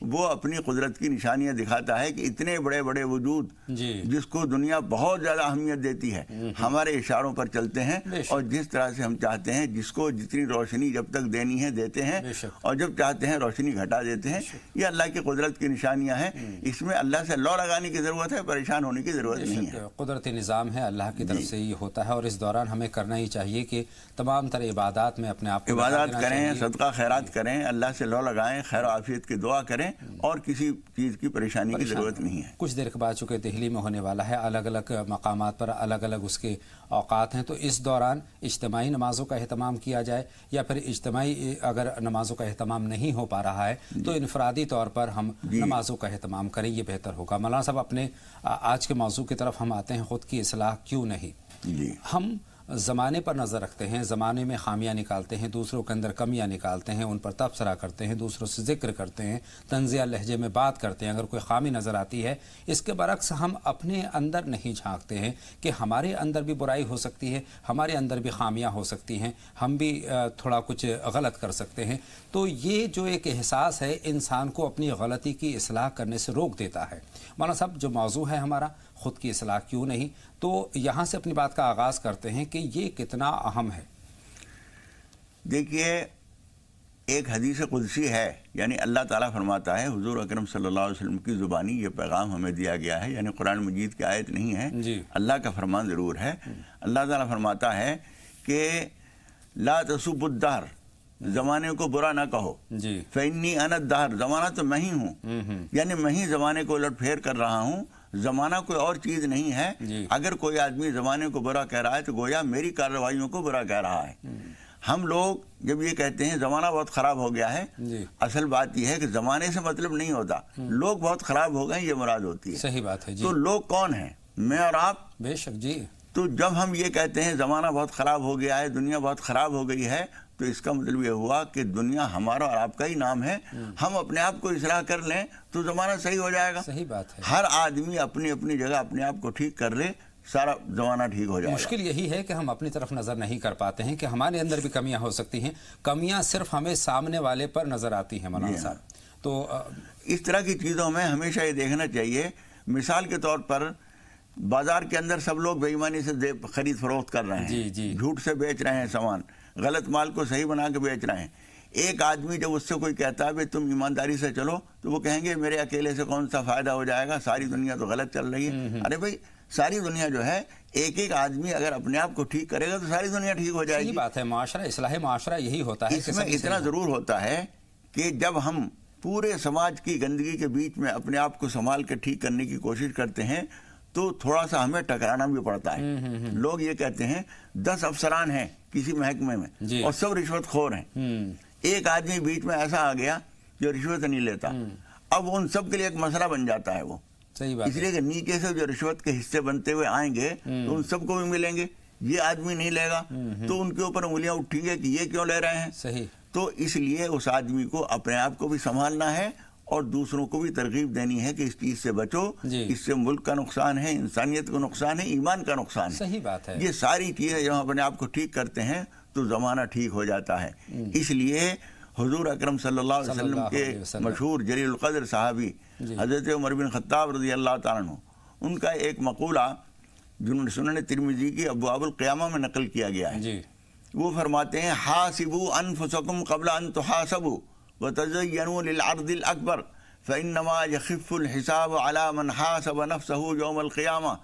وہ اپنی قدرت کی نشانیاں دکھاتا ہے کہ اتنے بڑے بڑے وجود جس کو دنیا بہت زیادہ اہمیت دیتی ہے ہمارے اشاروں پر چلتے ہیں اور جس طرح سے ہم چاہتے ہیں جس کو جتنی روشنی جب تک دینی ہے دیتے ہیں اور جب چاہتے ہیں روشنی گھٹا دیتے ہیں. یہ اللہ کی قدرت کی نشانیاں ہیں. اس میں اللہ سے لو لگانے کی ضرورت ہے, پریشان ہونے کی ضرورت نہیں ہے. قدرتی نظام ہے, اللہ کی طرف سے یہ ہوتا ہے, اور اس دوران ہمیں کرنا ہی چاہیے کہ تمام تر عبادات میں اپنے آپ کو عبادات کریں, صدقہ خیرات کریں, اللہ سے لو لگائیں, خیر و عافیت کی دعا کریں, اور کسی چیز کی پریشانی کی ضرورت نہیں ہے. کچھ دیر کے بعد چونکہ دہلی میں ہونے والا ہے, الگ الگ مقامات پر الگ الگ اس کے اوقات ہیں, تو اس دوران اجتماعی نمازوں کا اہتمام کیا جائے, یا پھر اجتماعی اگر نمازوں کا اہتمام نہیں ہو پا رہا ہے تو انفرادی طور پر ہم نمازوں کا اہتمام کریں, یہ بہتر ہوگا. مولانا صاحب, اپنے آج کے موضوع کی طرف ہم آتے ہیں, خود کی اصلاح کیوں نہیں. ہم زمانے پر نظر رکھتے ہیں, زمانے میں خامیاں نکالتے ہیں, دوسروں کے اندر کمیاں نکالتے ہیں, ان پر تبصرہ کرتے ہیں, دوسروں سے ذکر کرتے ہیں, طنزیہ لہجے میں بات کرتے ہیں. اگر کوئی خامی نظر آتی ہے, اس کے برعکس ہم اپنے اندر نہیں جھانکتے ہیں کہ ہمارے اندر بھی برائی ہو سکتی ہے, ہمارے اندر بھی خامیاں ہو سکتی ہیں, ہم بھی تھوڑا کچھ غلط کر سکتے ہیں. تو یہ جو ایک احساس ہے انسان کو اپنی غلطی کی اصلاح کرنے سے روک دیتا ہے. مولانا صاحب, جو موضوع ہے ہمارا خود کی اصلاح کیوں نہیں, تو یہاں سے اپنی بات کا آغاز کرتے ہیں کہ یہ کتنا اہم ہے. دیکھیے, ایک حدیث قدسی ہے, یعنی اللہ تعالیٰ فرماتا ہے, حضور اکرم صلی اللہ علیہ وسلم کی زبانی یہ پیغام ہمیں دیا گیا ہے, یعنی قرآن مجید کی آیت نہیں ہے, اللہ کا فرمان ضرور ہے. اللہ تعالیٰ فرماتا ہے کہ لا تسبوا الدہر, زمانے کو برا نہ کہو, فإنی انا الدہر, زمانہ تو میں ہی ہوں, یعنی میں ہی زمانے کو الٹ پھیر کر رہا ہوں, زمانہ کوئی اور چیز نہیں ہے. اگر کوئی آدمی زمانے کو برا کہہ رہا ہے تو گویا میری کارروائیوں کو برا کہہ رہا ہے. ہم لوگ جب یہ کہتے ہیں زمانہ بہت خراب ہو گیا ہے, اصل بات یہ ہے کہ زمانے سے مطلب نہیں ہوتا, لوگ بہت خراب ہو گئے, یہ مراد ہوتی ہے. صحیح بات ہے. تو لوگ کون ہیں؟ میں اور آپ. بے شک جی. تو جب ہم یہ کہتے ہیں زمانہ بہت خراب ہو گیا ہے, دنیا بہت خراب ہو گئی ہے, تو اس کا مطلب یہ ہوا کہ دنیا ہمارا اور آپ کا ہی نام ہے. ہم اپنے آپ کو اصلاح کر لیں تو زمانہ صحیح ہو جائے گا. صحیح بات ہے. ہر آدمی اپنی اپنی جگہ اپنے آپ کو ٹھیک کر لے, سارا زمانہ ٹھیک ہو جائے گا. مشکل یہی ہے کہ ہم اپنی طرف نظر نہیں کر پاتے ہیں کہ ہمارے اندر بھی کمیاں ہو سکتی ہیں. کمیاں صرف ہمیں سامنے والے پر نظر آتی ہیں مولانا صاحب. تو اس طرح کی چیزوں میں ہمیشہ یہ دیکھنا چاہیے. مثال کے طور پر بازار کے اندر سب لوگ بے ایمانی سے خرید فروخت کر رہے ہیں, جھوٹ سے بیچ رہے ہیں سامان, غلط مال کو صحیح بنا کے بیچ رہے ہیں. ایک آدمی جب اس سے کوئی کہتا ہے بھائی تم ایمانداری سے چلو, تو وہ کہیں گے میرے اکیلے سے کون سا فائدہ ہو جائے گا, ساری دنیا تو غلط چل رہی ہے. ارے بھائی, ساری دنیا جو ہے, ایک ایک آدمی اگر اپنے آپ کو ٹھیک کرے گا تو ساری دنیا ٹھیک ہو جائے گی. صحیح بات ہے. معاشرہ, اصلاح معاشرہ یہی ہوتا ہے. اس میں اتنا ضرور ہوتا ہے کہ جب ہم پورے سماج کی گندگی کے بیچ میں اپنے آپ کو سنبھال کے ٹھیک کرنے کی کوشش کرتے ہیں تو تھوڑا سا ہمیں ٹکرانا بھی پڑتا ہے. لوگ یہ کہتے ہیں 10 افسران ہیں کسی محکمے میں اور سب رشوت خور ہیں. ایک آدمی بیچ میں ایسا آ گیا جو رشوت نہیں لیتا, اب ان سب کے لیے ایک مسئلہ بن جاتا ہے وہ. اس لیے کہ نیچے سے جو رشوت کے حصے بنتے ہوئے آئیں گے تو ان سب کو بھی ملیں گے. یہ آدمی نہیں لے گا تو ان کے اوپر انگلیاں اٹھیں گے کہ یہ کیوں لے رہے ہیں. صحیح. تو اس لیے اس آدمی کو اپنے آپ کو بھی سنبھالنا ہے اور دوسروں کو بھی ترغیب دینی ہے کہ اس چیز سے بچو, اس سے ملک کا نقصان ہے, انسانیت کو نقصان ہے, ایمان کا نقصان ہے. صحیح بات ہے. یہ ساری چیزیں جب ہم اپنے آپ کو ٹھیک کرتے ہیں تو زمانہ ٹھیک ہو جاتا ہے. اس لیے حضور اکرم صلی اللہ علیہ وسلم کے مشہور جلیل القدر صحابی حضرت عمر بن خطاب رضی اللہ تعالیٰ عنہ, ان کا ایک مقولہ جنہوں نے سنن ترمذی کی ابواب القیامہ میں نقل کیا گیا ہے. وہ فرماتے ہیں حاسبوا انفسکم قبل ان تحاسبوا وتزینوا للعرض الاکبر فانما یخف الحساب علی من حاسب نفسہ یوم القیامہ.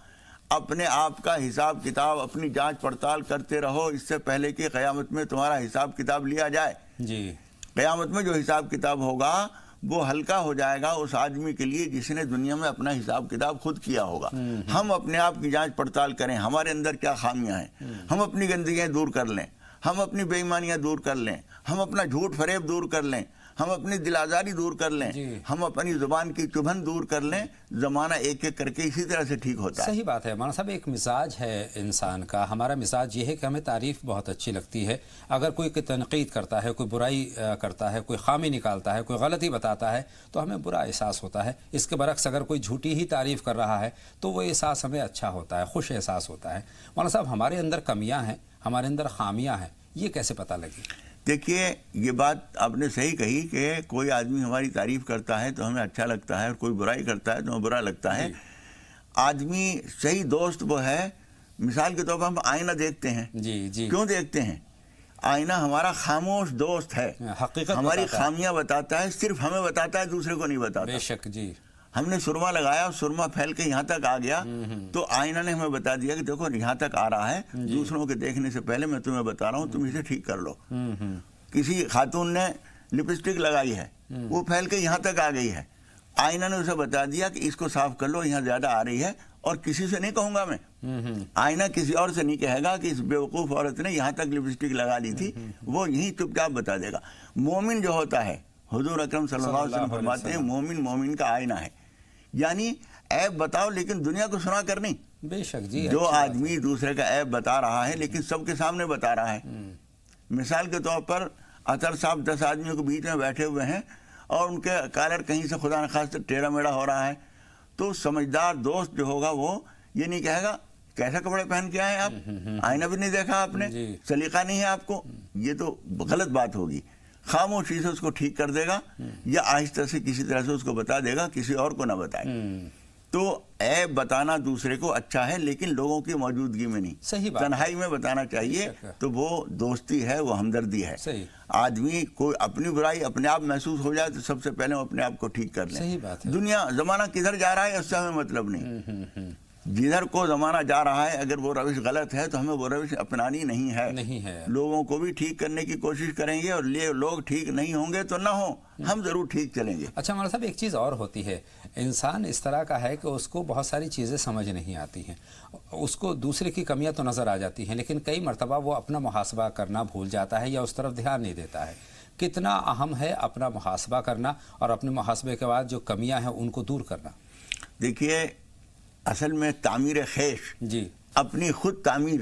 اپنے آپ کا حساب کتاب, اپنی جانچ پڑتال کرتے رہو اس سے پہلے کہ قیامت میں تمہارا حساب کتاب لیا جائے. قیامت میں جو حساب کتاب ہوگا وہ ہلکا ہو جائے گا اس آدمی کے لیے جس نے دنیا میں اپنا حساب کتاب خود کیا ہوگا. ہم اپنے آپ کی جانچ پڑتال کریں, ہمارے اندر کیا خامیاں ہیں, ہم اپنی گندگیاں دور کر لیں, ہم اپنی بے ایمانیاں دور کر لیں, ہم اپنا جھوٹ فریب دور کر لیں, ہم اپنی دل آزاری دور کر لیں, ہم اپنی زبان کی چبھن دور کر لیں, زمانہ ایک ایک کر کے اسی طرح سے ٹھیک ہوتا ہے. صحیح بات ہے مولانا صاحب. ایک مزاج ہے انسان کا, ہمارا مزاج یہ ہے کہ ہمیں تعریف بہت اچھی لگتی ہے. اگر کوئی تنقید کرتا ہے, کوئی برائی کرتا ہے, کوئی خامی نکالتا ہے, کوئی غلطی بتاتا ہے تو ہمیں برا احساس ہوتا ہے. اس کے برعکس اگر کوئی جھوٹی ہی تعریف کر رہا ہے تو وہ احساس ہمیں اچھا ہوتا ہے, خوش احساس ہوتا ہے. مولانا صاحب, ہمارے اندر کمیاں ہیں, ہمارے اندر خامیاں ہیں, یہ کیسے پتہ لگی؟ دیکھیے یہ بات آپ نے صحیح کہی کہ کوئی آدمی ہماری تعریف کرتا ہے تو ہمیں اچھا لگتا ہے، اور کوئی برائی کرتا ہے تو ہمیں برا لگتا ہے۔ آدمی صحیح دوست وہ ہے، مثال کے طور پر ہم آئینہ دیکھتے ہیں، کیوں دیکھتے ہیں؟ آئینہ ہمارا خاموش دوست ہے، حقیقت ہماری خامیاں بتاتا ہے، صرف ہمیں بتاتا ہے، دوسرے کو نہیں بتاتا۔ بے شک جی، ہم نے سرما لگایا اور سرما پھیل کے یہاں تک آ گیا تو آئینہ نے ہمیں بتا دیا کہ دیکھو یہاں تک آ رہا ہے، دوسروں کے دیکھنے سے پہلے میں تمہیں بتا رہا ہوں، تم اسے ٹھیک کر لو۔ کسی خاتون نے لپسٹک لگائی ہے، وہ پھیل کے یہاں تک آ گئی ہے، آئینہ نے اسے بتا دیا کہ اس کو صاف کر لو، یہاں زیادہ آ رہی ہے، اور کسی سے نہیں کہوں گا میں، آئینہ کسی اور سے نہیں کہے گا کہ اس بیوقوف عورت نے یہاں تک لپسٹک لگا لی تھی، وہ یہیں چپ چاپ بتا دے گا۔ مومن جو ہوتا ہے، حضور اکرم صلی اللہ علیہ وسلم فرماتے ہیں مومن کا آئینہ ہے، یعنی عیب بتاؤ لیکن دنیا کو سنا کر نہیں۔ بے شک جی، جو آدمی دوسرے کا عیب بتا رہا ہے لیکن سب کے سامنے بتا رہا ہے، مثال کے طور پر اطہر صاحب 10 آدمیوں کے بیچ میں بیٹھے ہوئے ہیں اور ان کے کالر کہیں سے خدا نخواستہ ٹیڑھا میڑھا ہو رہا ہے، تو سمجھدار دوست جو ہوگا وہ یہ نہیں کہے گا کیسا کپڑے پہن کے آئے آپ، آئینہ بھی نہیں دیکھا آپ نے، سلیقہ نہیں ہے آپ کو، یہ تو غلط بات ہوگی۔ خاموشی سے اس کو ٹھیک کر دے گا یا آہستہ سے کسی طرح سے اس کو بتا دے گا، کسی اور کو نہ بتائے۔ تو عیب بتانا دوسرے کو اچھا ہے لیکن لوگوں کی موجودگی میں نہیں، صحیح بات، تنہائی میں بتانا چاہیے، تو وہ دوستی ہے، وہ ہمدردی ہے۔ آدمی کوئی اپنی برائی اپنے آپ محسوس ہو جائے تو سب سے پہلے وہ اپنے آپ کو ٹھیک کر لیں۔ صحیح بات ہے۔ دنیا زمانہ کدھر جا رہا ہے اس سے ہمیں مطلب نہیں، جدھر کو زمانہ جا رہا ہے اگر وہ روش غلط ہے تو ہمیں وہ روش اپنانی نہیں ہے۔ لوگوں کو بھی ٹھیک کرنے کی کوشش کریں گے، اور لوگ ٹھیک نہیں ہوں گے تو نہ ہوں، ہم ضرور ٹھیک چلیں گے۔ اچھا مولانا صاحب، ایک چیز اور ہوتی ہے، انسان اس طرح کا ہے کہ اس کو بہت ساری چیزیں سمجھ نہیں آتی ہیں، اس کو دوسرے کی کمیاں تو نظر آ جاتی ہیں لیکن کئی مرتبہ وہ اپنا محاسبہ کرنا بھول جاتا ہے یا اس طرف دھیان نہیں دیتا ہے۔ کتنا اہم ہے اپنا محاسبہ کرنا اور اپنے محاسبے کے بعد جو کمیاں ہیں ان کو دور کرنا؟ دیکھیے اصل میں تعمیر خیش، جی، اپنی خود تعمیر،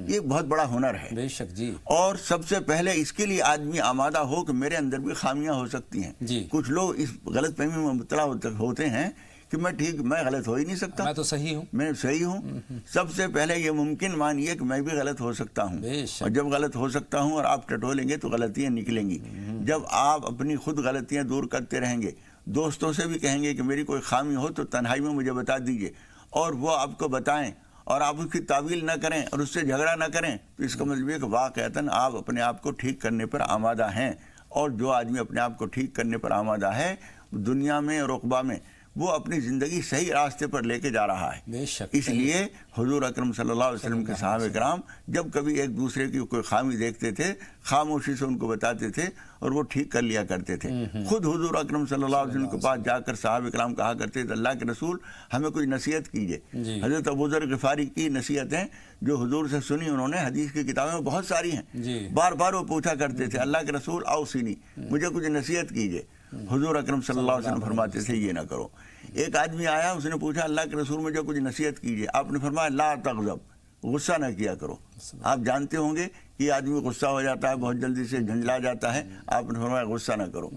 یہ بہت بڑا ہنر ہے۔ بے شک جی، اور سب سے پہلے اس کے لیے آدمی آمادہ ہو کہ میرے اندر بھی خامیاں ہو سکتی ہیں۔ کچھ لوگ اس غلط فہمی میں مبتلا ہوتے ہیں کہ میں غلط ہو ہی نہیں سکتا، میں تو صحیح ہوں، میں صحیح ہوں۔ سب سے پہلے یہ ممکن مانیے کہ میں بھی غلط ہو سکتا ہوں، اور جب غلط ہو سکتا ہوں اور آپ ٹٹولیں گے تو غلطیاں نکلیں گی۔ جب آپ اپنی خود غلطیاں دور کرتے رہیں گے، دوستوں سے بھی کہیں گے کہ میری کوئی خامی ہو تو تنہائی میں مجھے بتا دیجئے، اور وہ آپ کو بتائیں اور آپ اس کی تعویل نہ کریں اور اس سے جھگڑا نہ کریں، تو اس کا مطلب یہ کہ واقعتاً آپ اپنے آپ کو ٹھیک کرنے پر آمادہ ہیں۔ اور جو آدمی اپنے آپ کو ٹھیک کرنے پر آمادہ ہے، دنیا میں اور عقبہ میں وہ اپنی زندگی صحیح راستے پر لے کے جا رہا ہے۔ اس لیے حضور اکرم صلی اللہ علیہ وسلم کے صحابہ کرام جب کبھی ایک دوسرے کی کوئی خامی دیکھتے تھے، خاموشی سے ان کو بتاتے تھے اور وہ ٹھیک کر لیا کرتے تھے۔ خود حضور اکرم صلی اللہ علیہ وسلم کے پاس جا کر صحابہ کرام کہا کرتے تھے اللہ کے رسول ہمیں کچھ نصیحت کیجئے۔ حضرت ابو ذر غفاری کی نصیحتیں جو حضور سے سنی انہوں نے، حدیث کی کتابیں میں بہت ساری ہیں، بار بار وہ پوچھا کرتے تھے اللہ کے رسول اوصینی، مجھے کچھ نصیحت کیجئے۔ حضور اکرم صلی اللہ علیہ وسلم فرماتے تھے یہ نہ کرو۔ ایک آدمی آیا، اس نے پوچھا اللہ کے رسول مجھے کچھ نصیحت کیجئے، آپ نے فرمایا لا تغضب، غصہ نہ کیا کرو۔ آپ جانتے ہوں گے کہ آدمی غصہ ہو جاتا ہے، بہت جلدی سے جھنجلا جاتا ہے، آپ نے فرمایا غصہ نہ کرو۔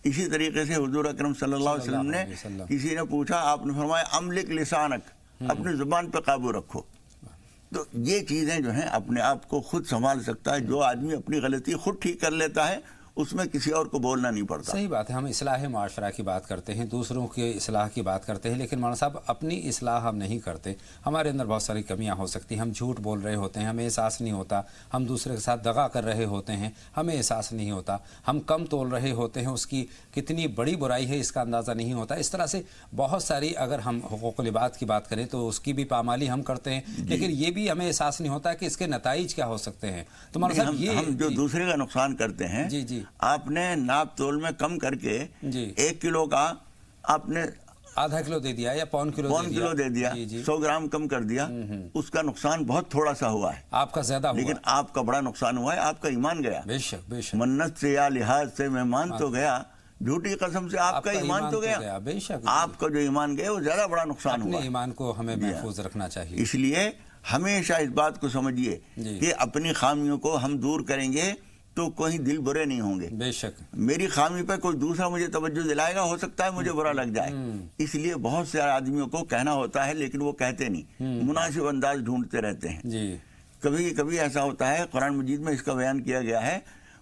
اسی طریقے سے حضور اکرم صلی اللہ علیہ وسلم نے کسی نے پوچھا، آپ نے فرمایا املک لسانک، اپنی زبان پہ قابو رکھو۔ تو یہ چیزیں جو ہیں اپنے آپ کو خود سنبھال سکتا ہے، جو آدمی اپنی غلطی خود ٹھیک کر لیتا ہے اس میں کسی اور کو بولنا نہیں پڑتا۔ صحیح بات ہے، ہم اصلاح معاشرہ کی بات کرتے ہیں، دوسروں کی اصلاح کی بات کرتے ہیں، لیکن مولانا صاحب اپنی اصلاح ہم نہیں کرتے۔ ہمارے اندر بہت ساری کمیاں ہو سکتی ہیں، ہم جھوٹ بول رہے ہوتے ہیں، ہمیں احساس نہیں ہوتا، ہم دوسرے کے ساتھ دغا کر رہے ہوتے ہیں، ہمیں احساس نہیں ہوتا، ہم کم تول رہے ہوتے ہیں، اس کی کتنی بڑی برائی ہے اس کا اندازہ نہیں ہوتا۔ اس طرح سے بہت ساری، اگر ہم حقوق العباد کی بات کریں تو اس کی بھی پامالی ہم کرتے ہیں، لیکن یہ بھی ہمیں احساس نہیں ہوتا کہ اس کے نتائج کیا ہو سکتے ہیں۔ تو مولانا صاحب یہ ہم جو دوسرے کا نقصان کرتے ہیں، آپ نے ناپ تول میں کم کر کے 1 کلو کا آپ نے آدھا کلو دے دیا یا پون کلو دے دیا، 100 گرام کم کر دیا، اس کا نقصان بہت تھوڑا سا ہوا ہے، آپ کا زیادہ ہوا، لیکن آپ کا بڑا نقصان ہوا ہے، آپ کا ایمان گیا۔ بے شک بے شک، منت سے یا لحاظ سے مہمان تو گیا، جھوٹی قسم سے آپ کا ایمان تو گیا۔ بے شک، آپ کا جو ایمان گیا وہ زیادہ بڑا نقصان ہوا۔ اپنے ایمان کو ہمیں محفوظ رکھنا چاہیے، اس لیے ہمیشہ اس بات کو سمجھیے کہ اپنی خامیوں کو ہم دور کریں گے تو کوئی دل برے نہیں ہوں گے۔ بے شک، میری خامی پہ کوئی دوسرا مجھے توجہ دلائے گا، ہو سکتا ہے مجھے برا لگ جائے، اس لیے بہت سے آدمیوں کو کہنا ہوتا ہے لیکن وہ کہتے نہیں، مناسب انداز ڈھونڈتے رہتے ہیں۔ کبھی کبھی ایسا ہوتا ہے، قرآن مجید میں اس کا بیان کیا گیا ہے،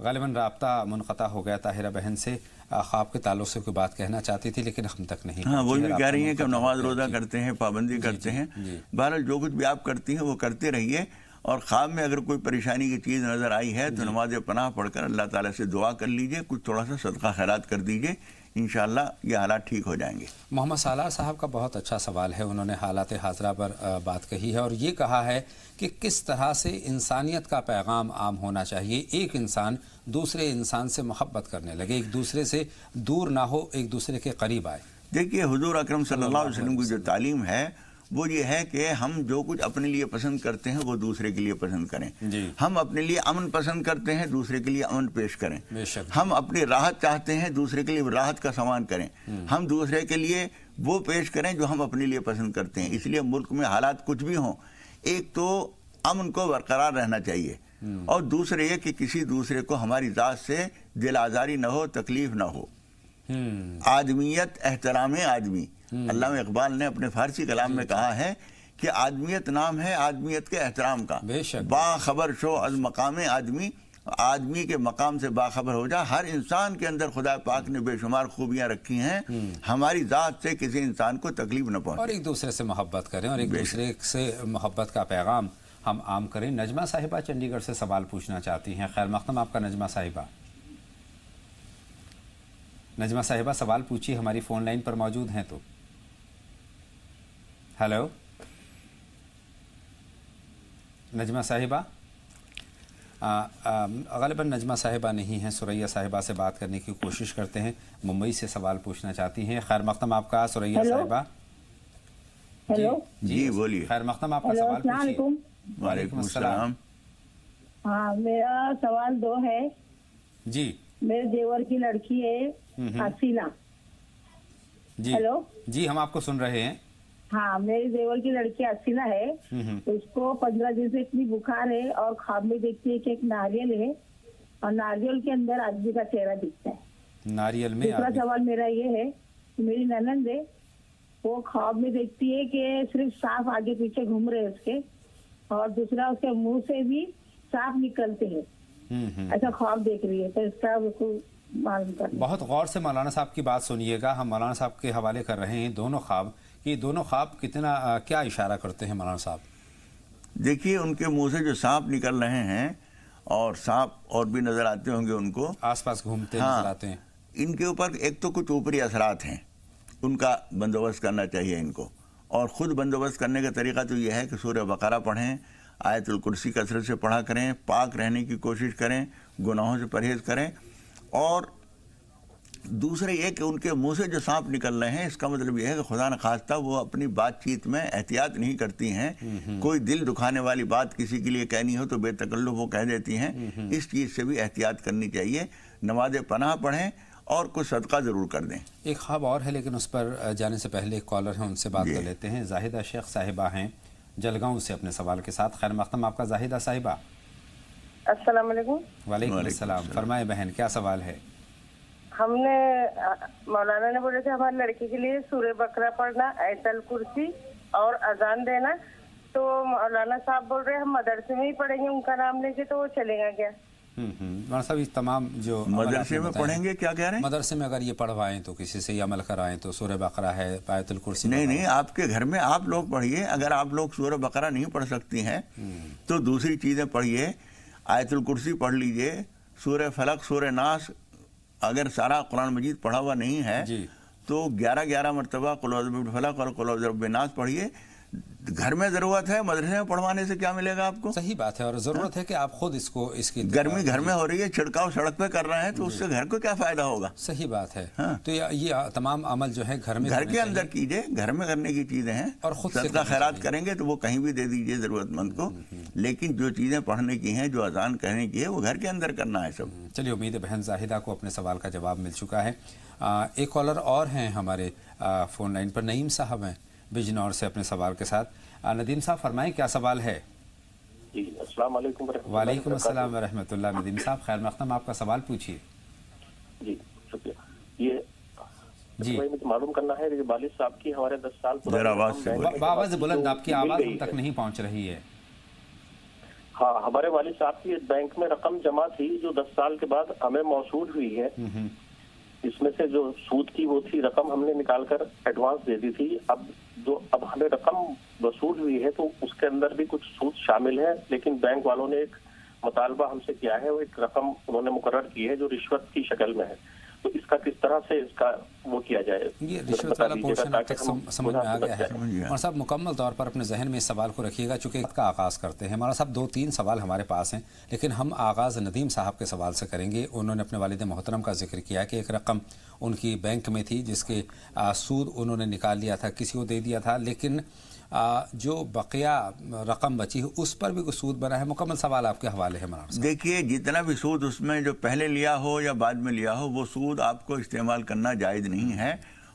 غالباً رابطہ منقطع ہو گیا طاہرہ بہن سے، خواب کے تعلق سے کوئی بات کہنا چاہتی تھی لیکن ہم تک نہیں ہاں، وہ پہنچی بھی ہے، کہہ رہی ہیں کہ رابطہ نماز منقطع روزہ جی۔ کرتے ہیں، پابندی کرتے ہیں، جی۔ بہرحال جو کچھ بھی آپ کرتی ہیں وہ کرتے رہیے، اور خواب میں اگر کوئی پریشانی کی چیز نظر آئی ہے تو نماز پناہ پڑھ کر اللہ تعالیٰ سے دعا کر لیجئے، کچھ تھوڑا سا صدقہ خیرات کر دیجئے، انشاءاللہ یہ حالات ٹھیک ہو جائیں گے۔ محمد سالار صاحب کا بہت اچھا سوال ہے، انہوں نے حالات حاضرہ پر بات کہی ہے اور یہ کہا ہے کہ کس طرح سے انسانیت کا پیغام عام ہونا چاہیے، ایک انسان دوسرے انسان سے محبت کرنے لگے، ایک دوسرے سے دور نہ ہو، ایک دوسرے کے قریب آئے۔ دیکھیے حضور اکرم صلی اللہ علیہ وسلم کی جو تعلیم ہے وہ یہ ہے کہ ہم جو کچھ اپنے لیے پسند کرتے ہیں وہ دوسرے کے لیے پسند کریں، ہم اپنے لیے امن پسند کرتے ہیں، دوسرے کے لیے امن پیش کریں، ہم اپنی راحت چاہتے ہیں، دوسرے کے لیے راحت کا سامان کریں، ہم دوسرے کے لیے وہ پیش کریں جو ہم اپنے لیے پسند کرتے ہیں۔ اس لیے ملک میں حالات کچھ بھی ہوں، ایک تو امن کو برقرار رہنا چاہیے، اور دوسرے یہ کہ کسی دوسرے کو ہماری ذات سے دل آزاری نہ ہو، تکلیف نہ ہو۔ آدمیت احترام آدمی، علامہ اقبال نے اپنے فارسی کلام میں کہا ہے کہ آدمیت نام ہے آدمیت کے احترام کا، باخبر شو از مقام آدمی، آدمی کے مقام سے باخبر ہو جا۔ ہر انسان کے اندر خدا پاک نے بے شمار خوبیاں رکھی ہیں، ہماری ذات سے کسی انسان کو تکلیف نہ پہنچے، اور ایک دوسرے سے محبت کریں اور ایک دوسرے سے محبت کا پیغام ہم عام کریں۔ نجمہ صاحبہ چنڈی گڑھ سے سوال پوچھنا چاہتی ہیں، خیر مقدم آپ کا نجمہ صاحبہ۔ نجمہ صاحبہ سوال پوچھیے، ہماری فون لائن پر موجود ہیں تو۔ ہیلو نجمہ صاحبہ، غالباً نجمہ صاحبہ نہیں ہیں، سریا صاحبہ سے بات کرنے کی کوشش کرتے ہیں، ممبئی سے سوال پوچھنا چاہتی ہیں۔ خیر مقدم آپ کا سریا صاحبہ۔ ہیلو جی بولیے۔ خیر مقدم آپ کا سوال پوچھیے۔ وعلیکم السلام۔ ہاں، میرا سوال دو ہے۔ جی میرے دیور کی لڑکی ہے حسینہ۔ جی ہیلو جی، ہم آپ کو سن رہے ہیں۔ ہاں، میرے دیور کی لڑکی حسینہ ہے، اس کو 15 دن سے اتنی بخار ہے اور خواب میں دیکھتی ہے کہ ایک ناریل ہے اور ناریل کے اندر آدمی کا چہرہ دکھتا ہے۔ ناریل میں دوسرا سوال میرا یہ ہے کہ میری ننند ہے، وہ خواب میں دیکھتی ہے کہ صرف سانپ آگے پیچھے گھوم رہے اس کے، اور دوسرا اس کے منہ سے بھی سانپ نکلتے ہیں، ایسا خواب دیکھ رہی ہے، تو اس کا معلوم کرنا۔ بہت غور سے مولانا صاحب کی بات سنیے گا، ہم مولانا صاحب کے حوالے کر رہے ہیں دونوں خواب، کہ دونوں خواب کتنا کیا اشارہ کرتے ہیں مولانا صاحب؟ دیکھیے ان کے منہ سے جو سانپ نکل رہے ہیں، اور سانپ اور بھی نظر آتے ہوں گے ان کو، آس پاس گھومتے نظر آتے ہیں، ان کے اوپر ایک تو کچھ اوپری اثرات ہیں، ان کا بندوبست کرنا چاہیے ان کو، اور خود بندوبست کرنے کا طریقہ تو یہ ہے کہ سورہ بقرہ پڑھیں، آیت الکرسی کثرت سے پڑھا کریں، پاک رہنے کی کوشش کریں، گناہوں سے پرہیز کریں، اور دوسرے یہ کہ ان کے منہ سے جو سانپ نکل رہے ہیں، اس کا مطلب یہ ہے کہ خدا نخواستہ وہ اپنی بات چیت میں احتیاط نہیں کرتی ہیں، کوئی دل دکھانے والی بات کسی کے لیے کہنی ہو تو بے تکلف وہ کہہ دیتی ہیں، اس چیز سے بھی احتیاط کرنی چاہیے، نماز پناہ پڑھیں اور کچھ صدقہ ضرور کر دیں۔ ایک خواب اور ہے لیکن اس پر جانے سے پہلے ایک کالر ہیں، ان سے بات کر لیتے ہیں۔ زاہدہ شیخ صاحبہ ہیں جلگاؤں سے اپنے سوال کے ساتھ۔ خیر مقدم آپ کا زاہدہ صاحبہ۔ السلام علیکم۔ وعلیکم السلام، فرمائے بہن کیا سوال ہے؟ ہم نے مولانا نے بولے تھے ہماری لڑکی کے لیے سورہ بقرہ پڑھنا، آیت الکرسی اور اذان دینا، تو مولانا صاحب بول رہے ہیں ہم مدرسے میں ہی پڑھیں گے ان کا نام لے کے، تو وہ چلے گا کیا؟ مولانا صاحب تمام جو مدرسے میں پڑھیں گے کیا کہہ رہے ہیں؟ مدرسے میں اگر یہ پڑھوائیں تو کسی سے یہ عمل کرائیں تو سورہ بقرہ ہے، آیت الکرسی نہیں، آپ کے گھر میں آپ لوگ پڑھیے، اگر آپ لوگ سورہ بقرہ نہیں پڑھ سکتی ہیں تو دوسری چیزیں پڑھیے، آیت الکرسی پڑھ لیجئے، سورہ فلق، سورہ ناس، اگر سارا قرآن مجید پڑھا ہوا نہیں ہے تو 11 مرتبہ قل اعوذ برب الفلق اور قل اعوذ برب الناس پڑھیے۔ گھر میں ضرورت ہے، مدرسے میں پڑھوانے سے کیا ملے گا آپ کو؟ صحیح بات ہے، اور ضرورت ہے کہ آپ خود اس کی گرمی گھر میں ہو رہی ہے، چھڑکاؤ سڑک پہ کر رہے ہیں تو اس سے گھر کو کیا فائدہ ہوگا؟ صحیح بات ہے، تو یہ تمام عمل جو ہے گھر کے اندر کیجئے، گھر میں کرنے کی چیزیں ہیں، اور خود صدقہ خیرات کریں گے تو وہ کہیں بھی دے دیجئے ضرورت مند کو، لیکن جو چیزیں پڑھنے کی ہیں، جو اذان کہنے کی ہے، وہ گھر کے اندر کرنا ہے سب۔ چلیے، امید ہے بہن زاہدہ کو اپنے سوال کا جواب مل چکا ہے۔ ایک کالر اور ہیں ہمارے فون لائن پر، نعیم صاحب ہیں بجنور سے اپنے سوال کے ساتھ۔ ندیم صاحب فرمائیں کیا سوال ہے؟ جی السلام علیکم ورحمۃ اللہ۔ وعلیکم السلام ورحمۃ اللہ۔ ندیم صاحب خیر مقدم آپ کا سوال پوچھیے۔ جی شکریہ۔ یہ مجھے معلوم کرنا ہے کہ والد صاحب کی ہمارے 10 سال آواز بلند، آپ کی آواز ہم تک نہیں پہنچ رہی ہے۔ ہاں ہمارے والد صاحب کی بینک میں رقم جمع تھی جو 10 سال کے بعد ہمیں موصول ہوئی ہے. اس میں سے جو سود کی وہ تھی رقم ہم نے نکال کر ایڈوانس دے دی تھی. اب ہمیں رقم وصول ہوئی ہے تو اس کے اندر بھی کچھ سود شامل ہے، لیکن بینک والوں نے ایک مطالبہ ہم سے کیا ہے، وہ ایک رقم انہوں نے مقرر کی ہے جو رشوت کی شکل میں ہے. تو اس کا کس طرح سے اس کا وہ کیا جائے؟ یہ رشوت والا پورشن اب تک سمجھ میں آ گیا ہے. مولانا صاحب مکمل طور پر اپنے ذہن میں اس سوال کو رکھیے گا، چونکہ اس کا آغاز کرتے ہیں. مولانا صاحب 2-3 سوال ہمارے پاس ہیں، لیکن ہم آغاز ندیم صاحب کے سوال سے کریں گے. انہوں نے اپنے والد محترم کا ذکر کیا کہ ایک رقم ان کی بینک میں تھی جس کے سود انہوں نے نکال لیا تھا، کسی کو دے دیا تھا، لیکن جو بقیہ رقم بچی اس پر بھی کوئی سود بنا ہے. مکمل سوال آپ کے حوالے ہے مولانا صاحب. دیکھیے جتنا بھی سود اس میں جو پہلے لیا ہو یا بعد میں لیا ہو، وہ سود آپ کو استعمال کرنا جائز نہیں ہے.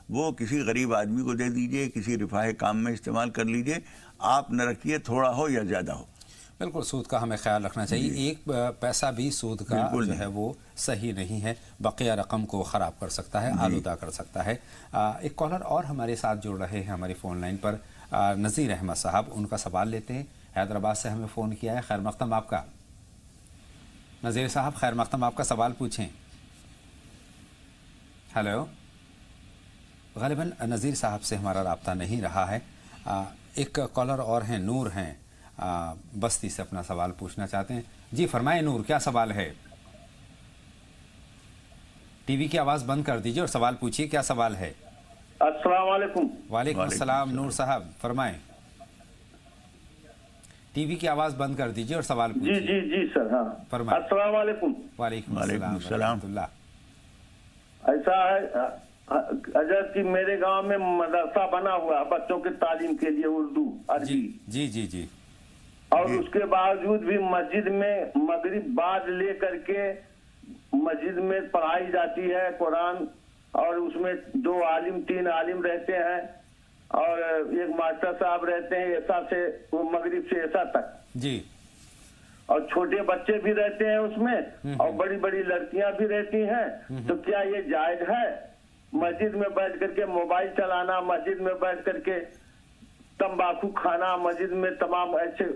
وہ کسی غریب آدمی کو دے دیجئے، کسی رفاہ کام میں استعمال کر لیجئے. آپ نہ رکھیے تھوڑا ہو یا زیادہ ہو. بالکل سود کا ہمیں خیال رکھنا چاہیے. ایک پیسہ بھی سود کا جو ہے وہ صحیح نہیں ہے، بقیہ رقم کو خراب کر سکتا ہے، آلودہ کر سکتا ہے. ایک کالر اور ہمارے ساتھ جڑ رہے ہیں ہماری فون لائن پر، نذیر احمد صاحب. ان کا سوال لیتے ہیں. حیدرآباد سے ہمیں فون کیا ہے. خیر مقدم آپ کا. نذیر صاحب خیر مقدم، آپ کا سوال پوچھیں. ہیلو. غالباً نذیر صاحب سے ہمارا رابطہ نہیں رہا ہے. ایک کالر اور ہیں، نور ہیں بستی سے، اپنا سوال پوچھنا چاہتے ہیں. جی فرمائیں نور، کیا سوال ہے؟ ٹی وی کی آواز بند کر دیجیے اور سوال پوچھیے. کیا سوال ہے؟ السلام علیکم. وعلیکم السلام. نور صاحب فرمائیں. ٹی وی کی آواز بند کر دیجیے اور سوال پوچھیے. جی جی جی سر. ہاں فرمائیں. السلام علیکم. وعلیکم السلام ورحمۃ اللہ. ایسا ہے حضرت کہ میرے گاؤں میں مدرسہ بنا ہوا ہے بچوں کی تعلیم کے لیے، اردو عربی. جی جی جی. اور اس کے باوجود بھی مسجد میں مغرب بعد لے کر کے مسجد میں پڑھائی جاتی ہے قرآن، اور اس میں 2 عالم 3 عالم رہتے ہیں اور ایک ماسٹر صاحب رہتے ہیں ایسا سے وہ مغرب سے ایسا تک. جی. اور چھوٹے بچے بھی رہتے ہیں اس میں اور بڑی بڑی لڑکیاں بھی رہتی ہیں. تو کیا یہ جائز ہے مسجد میں بیٹھ کر کے موبائل چلانا، مسجد میں بیٹھ کر کے تمباکو کھانا، مسجد میں تمام ایسے؟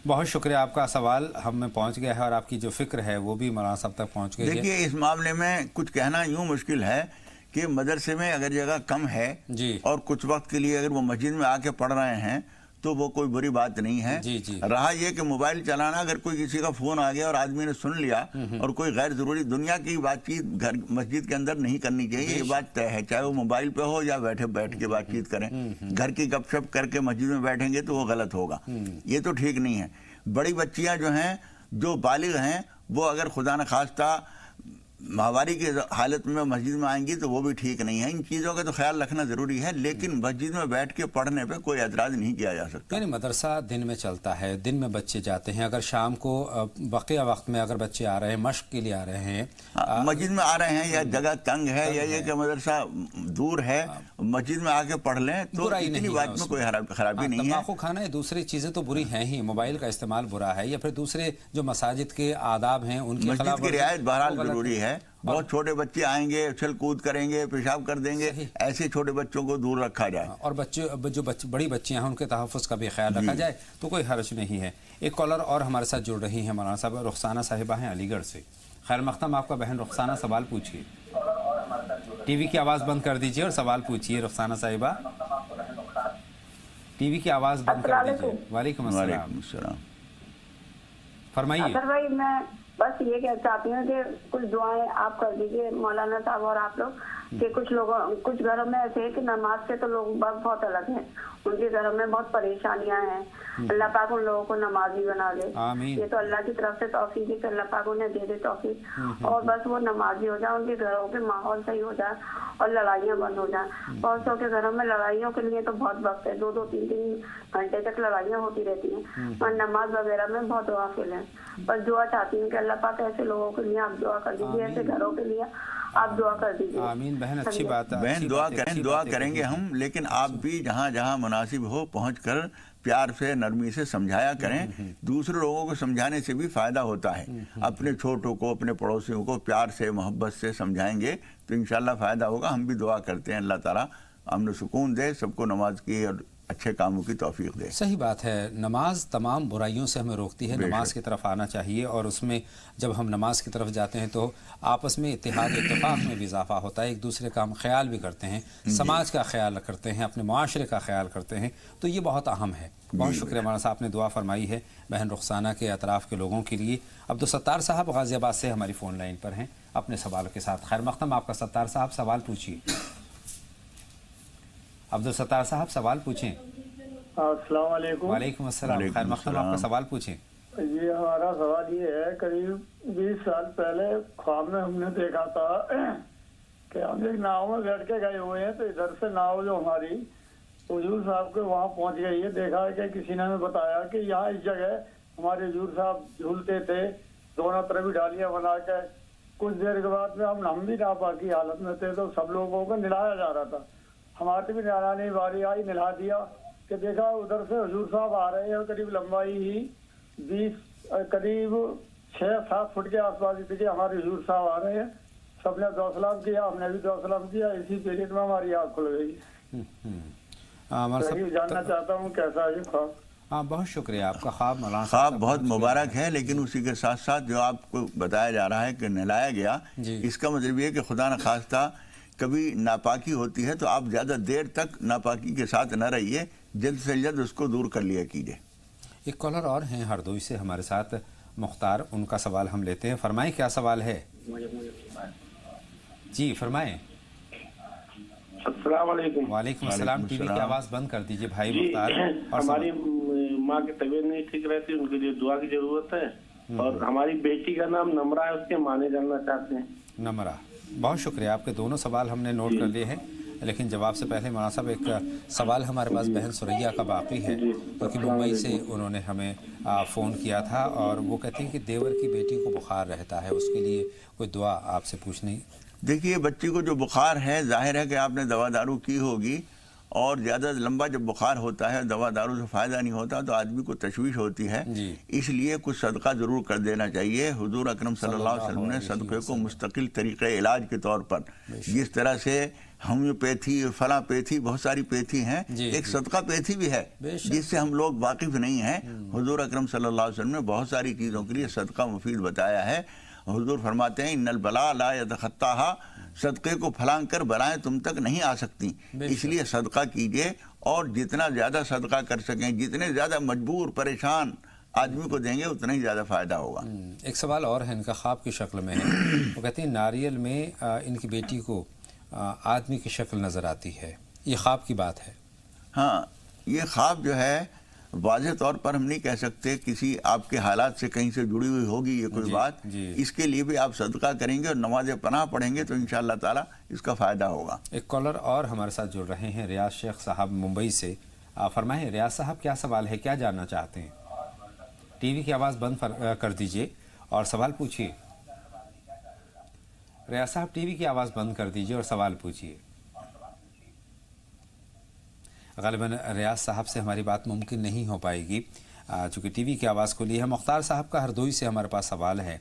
بہت شکریہ، آپ کا سوال ہم میں پہنچ گیا ہے اور آپ کی جو فکر ہے وہ بھی مولانا صاحب تک پہنچ گئی ہے. دیکھیے اس معاملے میں کچھ کہنا یوں مشکل ہے کہ مدرسے میں اگر جگہ کم ہے اور کچھ وقت کے لیے اگر وہ مسجد میں آ کے پڑھ رہے ہیں تو وہ کوئی بری بات نہیں ہے. رہا یہ کہ موبائل چلانا، اگر کوئی کسی کا فون آ گیا اور آدمی نے سن لیا اور کوئی غیر ضروری دنیا کی بات چیت گھر مسجد کے اندر نہیں کرنی چاہیے. یہ بات طے ہے، چاہے وہ موبائل پہ ہو یا بیٹھ کے بات چیت کریں. گھر کی گپ شپ کر کے مسجد میں بیٹھیں گے تو وہ غلط ہوگا. یہ تو ٹھیک نہیں ہے. بڑی بچیاں جو ہیں جو بالغ ہیں وہ اگر خدا نخواستہ ماہواری کی حالت میں مسجد میں آئیں گی تو وہ بھی ٹھیک نہیں ہے. ان چیزوں کا تو خیال رکھنا ضروری ہے، لیکن مسجد میں بیٹھ کے پڑھنے پہ کوئی اعتراض نہیں کیا جا سکتا. یعنی مدرسہ دن میں چلتا ہے، دن میں بچے جاتے ہیں. اگر شام کو بقیہ وقت میں اگر بچے آ رہے ہیں، مشق کے لیے آ رہے ہیں، مسجد میں آ رہے ہیں یا جگہ تنگ ہے یا یہ کہ مدرسہ دور ہے، مسجد میں آ کے پڑھ لیں تو اتنی بات میں کوئی خرابی نہیں ہے. تمباکو کھانا، دوسری چیزیں تو بری ہیں ہی، موبائل کا استعمال برا ہے، یا پھر دوسرے جو مساجد کے آداب ہیں ان کے خلاف مسجد کی رعایت بہرحال ضروری ہے. بہت چھوٹے بچے آئیں گے، اچھل کود کریں گے، پیشاب کر دیں گے، ایسے چھوٹے بچوں کو دور رکھا جائے. اور جو بڑی بچیاں ہیں ان کے تحفظ کا بھی خیال رکھا جائے تو کوئی حرج نہیں ہے. ایک کالر اور ہمارے ساتھ جڑ رہی ہیں مولانا صاحب، رخسانہ صاحبہ ہیں علی گڑھ سے. خیر مقدم آپ کا بہن رخسانہ، سوال پوچھیے. ٹی وی کی آواز بند کر دیجیے اور سوال پوچھیے. رخسانہ صاحبہ ٹی وی کی آواز بند کر دیجیے. وعلیکم السلام. فرمائیے. میں بس یہ کہنا چاہتی ہوں کہ کچھ دعائیں آپ کر دیجیے مولانا صاحب اور آپ لوگ، کہ کچھ گھروں میں ایسے ہے کہ نماز سے تو لوگ بہت الگ ہیں، ان کے گھروں میں بہت پریشانیاں ہیں. اللہ پاک ان لوگوں کو نمازی بنا دے. یہ تو اللہ کی طرف سے توفیق ہے کہ اللہ پاک انہیں دے دے توفیق، اور بس وہ نمازی ہو جائے، ان کے گھروں کے ماحول صحیح ہو جائے اور لڑائیاں بند ہو جائیں. بہت سو کے گھروں میں لڑائیوں کے لیے تو بہت وقت ہے، 2-3 گھنٹے تک لڑائیاں ہوتی رہتی ہیں، اور نماز وغیرہ میں بہت غافل ہیں. بس دعا چاہتی ہوں کہ اللہ پاک ایسے لوگوں کے لیے آپ دعا کر دیجیے، ایسے گھروں کے لیے آپ دعا کر دیجیے. آمین بہن، اچھی بات ہے. بہن دعا کریں گے ہم، لیکن آپ بھی جہاں جہاں مناسب ہو پہنچ کر پیار سے نرمی سے سمجھایا کریں. دوسرے لوگوں کو سمجھانے سے بھی فائدہ ہوتا ہے. اپنے چھوٹوں کو، اپنے پڑوسیوں کو پیار سے محبت سے سمجھائیں گے تو انشاءاللہ فائدہ ہوگا. ہم بھی دعا کرتے ہیں اللہ تعالیٰ امن و سکون دے، سب کو نماز کی اور اچھے کاموں کی توفیق دے۔ صحیح بات ہے، نماز تمام برائیوں سے ہمیں روکتی ہے، نماز کی طرف آنا چاہیے، اور اس میں جب ہم نماز کی طرف جاتے ہیں تو آپس میں اتحاد اتفاق میں بھی اضافہ ہوتا ہے، ایک دوسرے کا ہم خیال بھی کرتے ہیں، سماج کا خیال کرتے ہیں، اپنے معاشرے کا خیال کرتے ہیں، تو یہ بہت اہم ہے۔ بہت شکریہ مولانا صاحب، آپ نے دعا فرمائی ہے بہن رخسانہ کے اطراف کے لوگوں کے لیے۔ عبدالستار صاحب غازی آباد سے ہماری فون لائن پر ہیں اپنے سوال کے ساتھ۔ خیر مقدم آپ کا ستار صاحب، سوال پوچھیے۔ عبدالستار صاحب سوال پوچھیں۔ السلام علیکم۔ وعلیکم السلام، خیر مقدم آپ کا سوال پوچھیں۔ جی ہمارا سوال یہ ہے، قریب 20 سال پہلے خواب میں ہم نے دیکھا تھا کہ ہم ایک ناؤ میں بیٹھ کے گئے ہوئے ہیں، تو ادھر سے ناؤ جو ہماری حضور صاحب کے وہاں پہنچ گئی ہے۔ دیکھا ہے کہ کسی نے ہمیں بتایا کہ یہاں اس جگہ ہمارے حضور صاحب جھولتے تھے، دونوں طرف بھی ڈالیاں بنا کے۔ کچھ دیر کے بعد میں ہم بھی ناپاکی حالت میں تھے، تو سب لوگوں کو نہلایا جا رہا تھا، ہمارے بھی نہلانے کی باری آئی، نہلا دیا کہ دیکھا ادھر سے حضور صاحب آ رہے ہیں، قریب لمبائی ہی قریب 6-7 فٹ کے آس پاس تھی کہ ہمارے حضور صاحب آ رہے ہیں۔ سب نے دعا سلام کیا، ہم نے بھی دعا سلام کیا، اسی پیریڈ میں ہماری آنکھ کھل گئی۔ جاننا چاہتا ہوں کیسا ہے یہ خواب؟ بہت شکریہ آپ کا خواب مولانا خواب بہت مبارک ہے، لیکن اسی کے ساتھ ساتھ جو آپ کو بتایا جا رہا ہے کہ نہلایا گیا، اس کا مطلب یہ کہ خدا نخواستہ کبھی ناپاکی ہوتی ہے تو آپ زیادہ دیر تک ناپاکی کے ساتھ نہ رہیے، جلد سے جلد اس کو دور کر لیا کیجیے۔ ایک کالر اور ہیں ہردوئی سے ہمارے ساتھ، مختار، ان کا سوال ہم لیتے ہیں۔ فرمائیں کیا سوال ہے؟ جی فرمائیں۔ السلام علیکم۔ وعلیکم السلام، ٹی وی کی آواز بند کر دیجئے بھائی مختار۔ ہماری ماں کی طبیعت نہیں ٹھیک رہتی، ان کے لیے دعا کی ضرورت ہے، اور ہماری بیٹی کا نام نمرہ ہے، اس کے معنی جاننا چاہتے ہیں۔ نمرہ، بہت شکریہ، آپ کے دونوں سوال ہم نے نوٹ کر لیے ہیں، لیکن جواب سے پہلے مولانا صاحب ایک سوال ہمارے پاس بہن سریا کا باقی ہے، کیونکہ ممبئی سے انہوں نے ہمیں فون کیا تھا، اور وہ کہتی ہیں کہ دیور کی بیٹی کو بخار رہتا ہے، اس کے لیے کوئی دعا آپ سے پوچھنی۔ دیکھیے بچی کو جو بخار ہے، ظاہر ہے کہ آپ نے دوا دارو کی ہوگی، اور زیادہ لمبا جب بخار ہوتا ہے دوا دارو سے فائدہ نہیں ہوتا تو آدمی کو تشویش ہوتی ہے، اس لیے کچھ صدقہ ضرور کر دینا چاہیے۔ حضور اکرم صلی اللہ علیہ وسلم نے صدقے کو مستقل طریقہ علاج کے طور پر، جس طرح سے ہومیوپیتھی، فلاں پیتھی، بہت ساری پیتھی ہیں، ایک صدقہ پیتھی بھی ہے جس سے ہم لوگ واقف نہیں ہیں۔ حضور اکرم صلی اللہ علیہ وسلم نے بہت ساری چیزوں کے لیے صدقہ مفید بتایا ہے۔ حضور فرماتے ہیں ان البلاء لا يتخطاها، صدقے کو پھلانگ کر بلائیں تم تک نہیں آ سکتی، اس لیے صدقہ کیجئے، اور جتنا زیادہ صدقہ کر سکیں، جتنے زیادہ مجبور پریشان آدمی کو دیں گے اتنا ہی زیادہ فائدہ ہوگا۔ ایک سوال اور ہے، ان کا خواب کی شکل میں ہے، وہ کہتے ہیں ناریل میں ان کی بیٹی کو آدمی کی شکل نظر آتی ہے، یہ خواب کی بات ہے؟ ہاں، یہ خواب جو ہے واضح طور پر ہم نہیں کہہ سکتے، کسی آپ کے حالات سے کہیں سے جڑی ہوئی ہوگی یہ کوئی بات، اس کے لیے بھی آپ صدقہ کریں گے اور نماز پناہ پڑھیں گے تو انشاءاللہ تعالی اس کا فائدہ ہوگا۔ ایک کالر اور ہمارے ساتھ جڑ رہے ہیں، ریاض شیخ صاحب ممبئی سے۔ فرمائیں ریاض صاحب کیا سوال ہے، کیا جاننا چاہتے ہیں؟ ٹی وی کی آواز بند کر دیجئے اور سوال پوچھیے۔ ریاض صاحب ٹی وی کی آواز بند کر دیجئے اور سوال پوچھیے۔ غالباً ریاض صاحب سے ہماری بات ممکن نہیں ہو پائے گی چونکہ ٹی وی کی آواز کھلی ہے۔ مختار صاحب کا ہردوئی سے ہمارے پاس سوال ہے،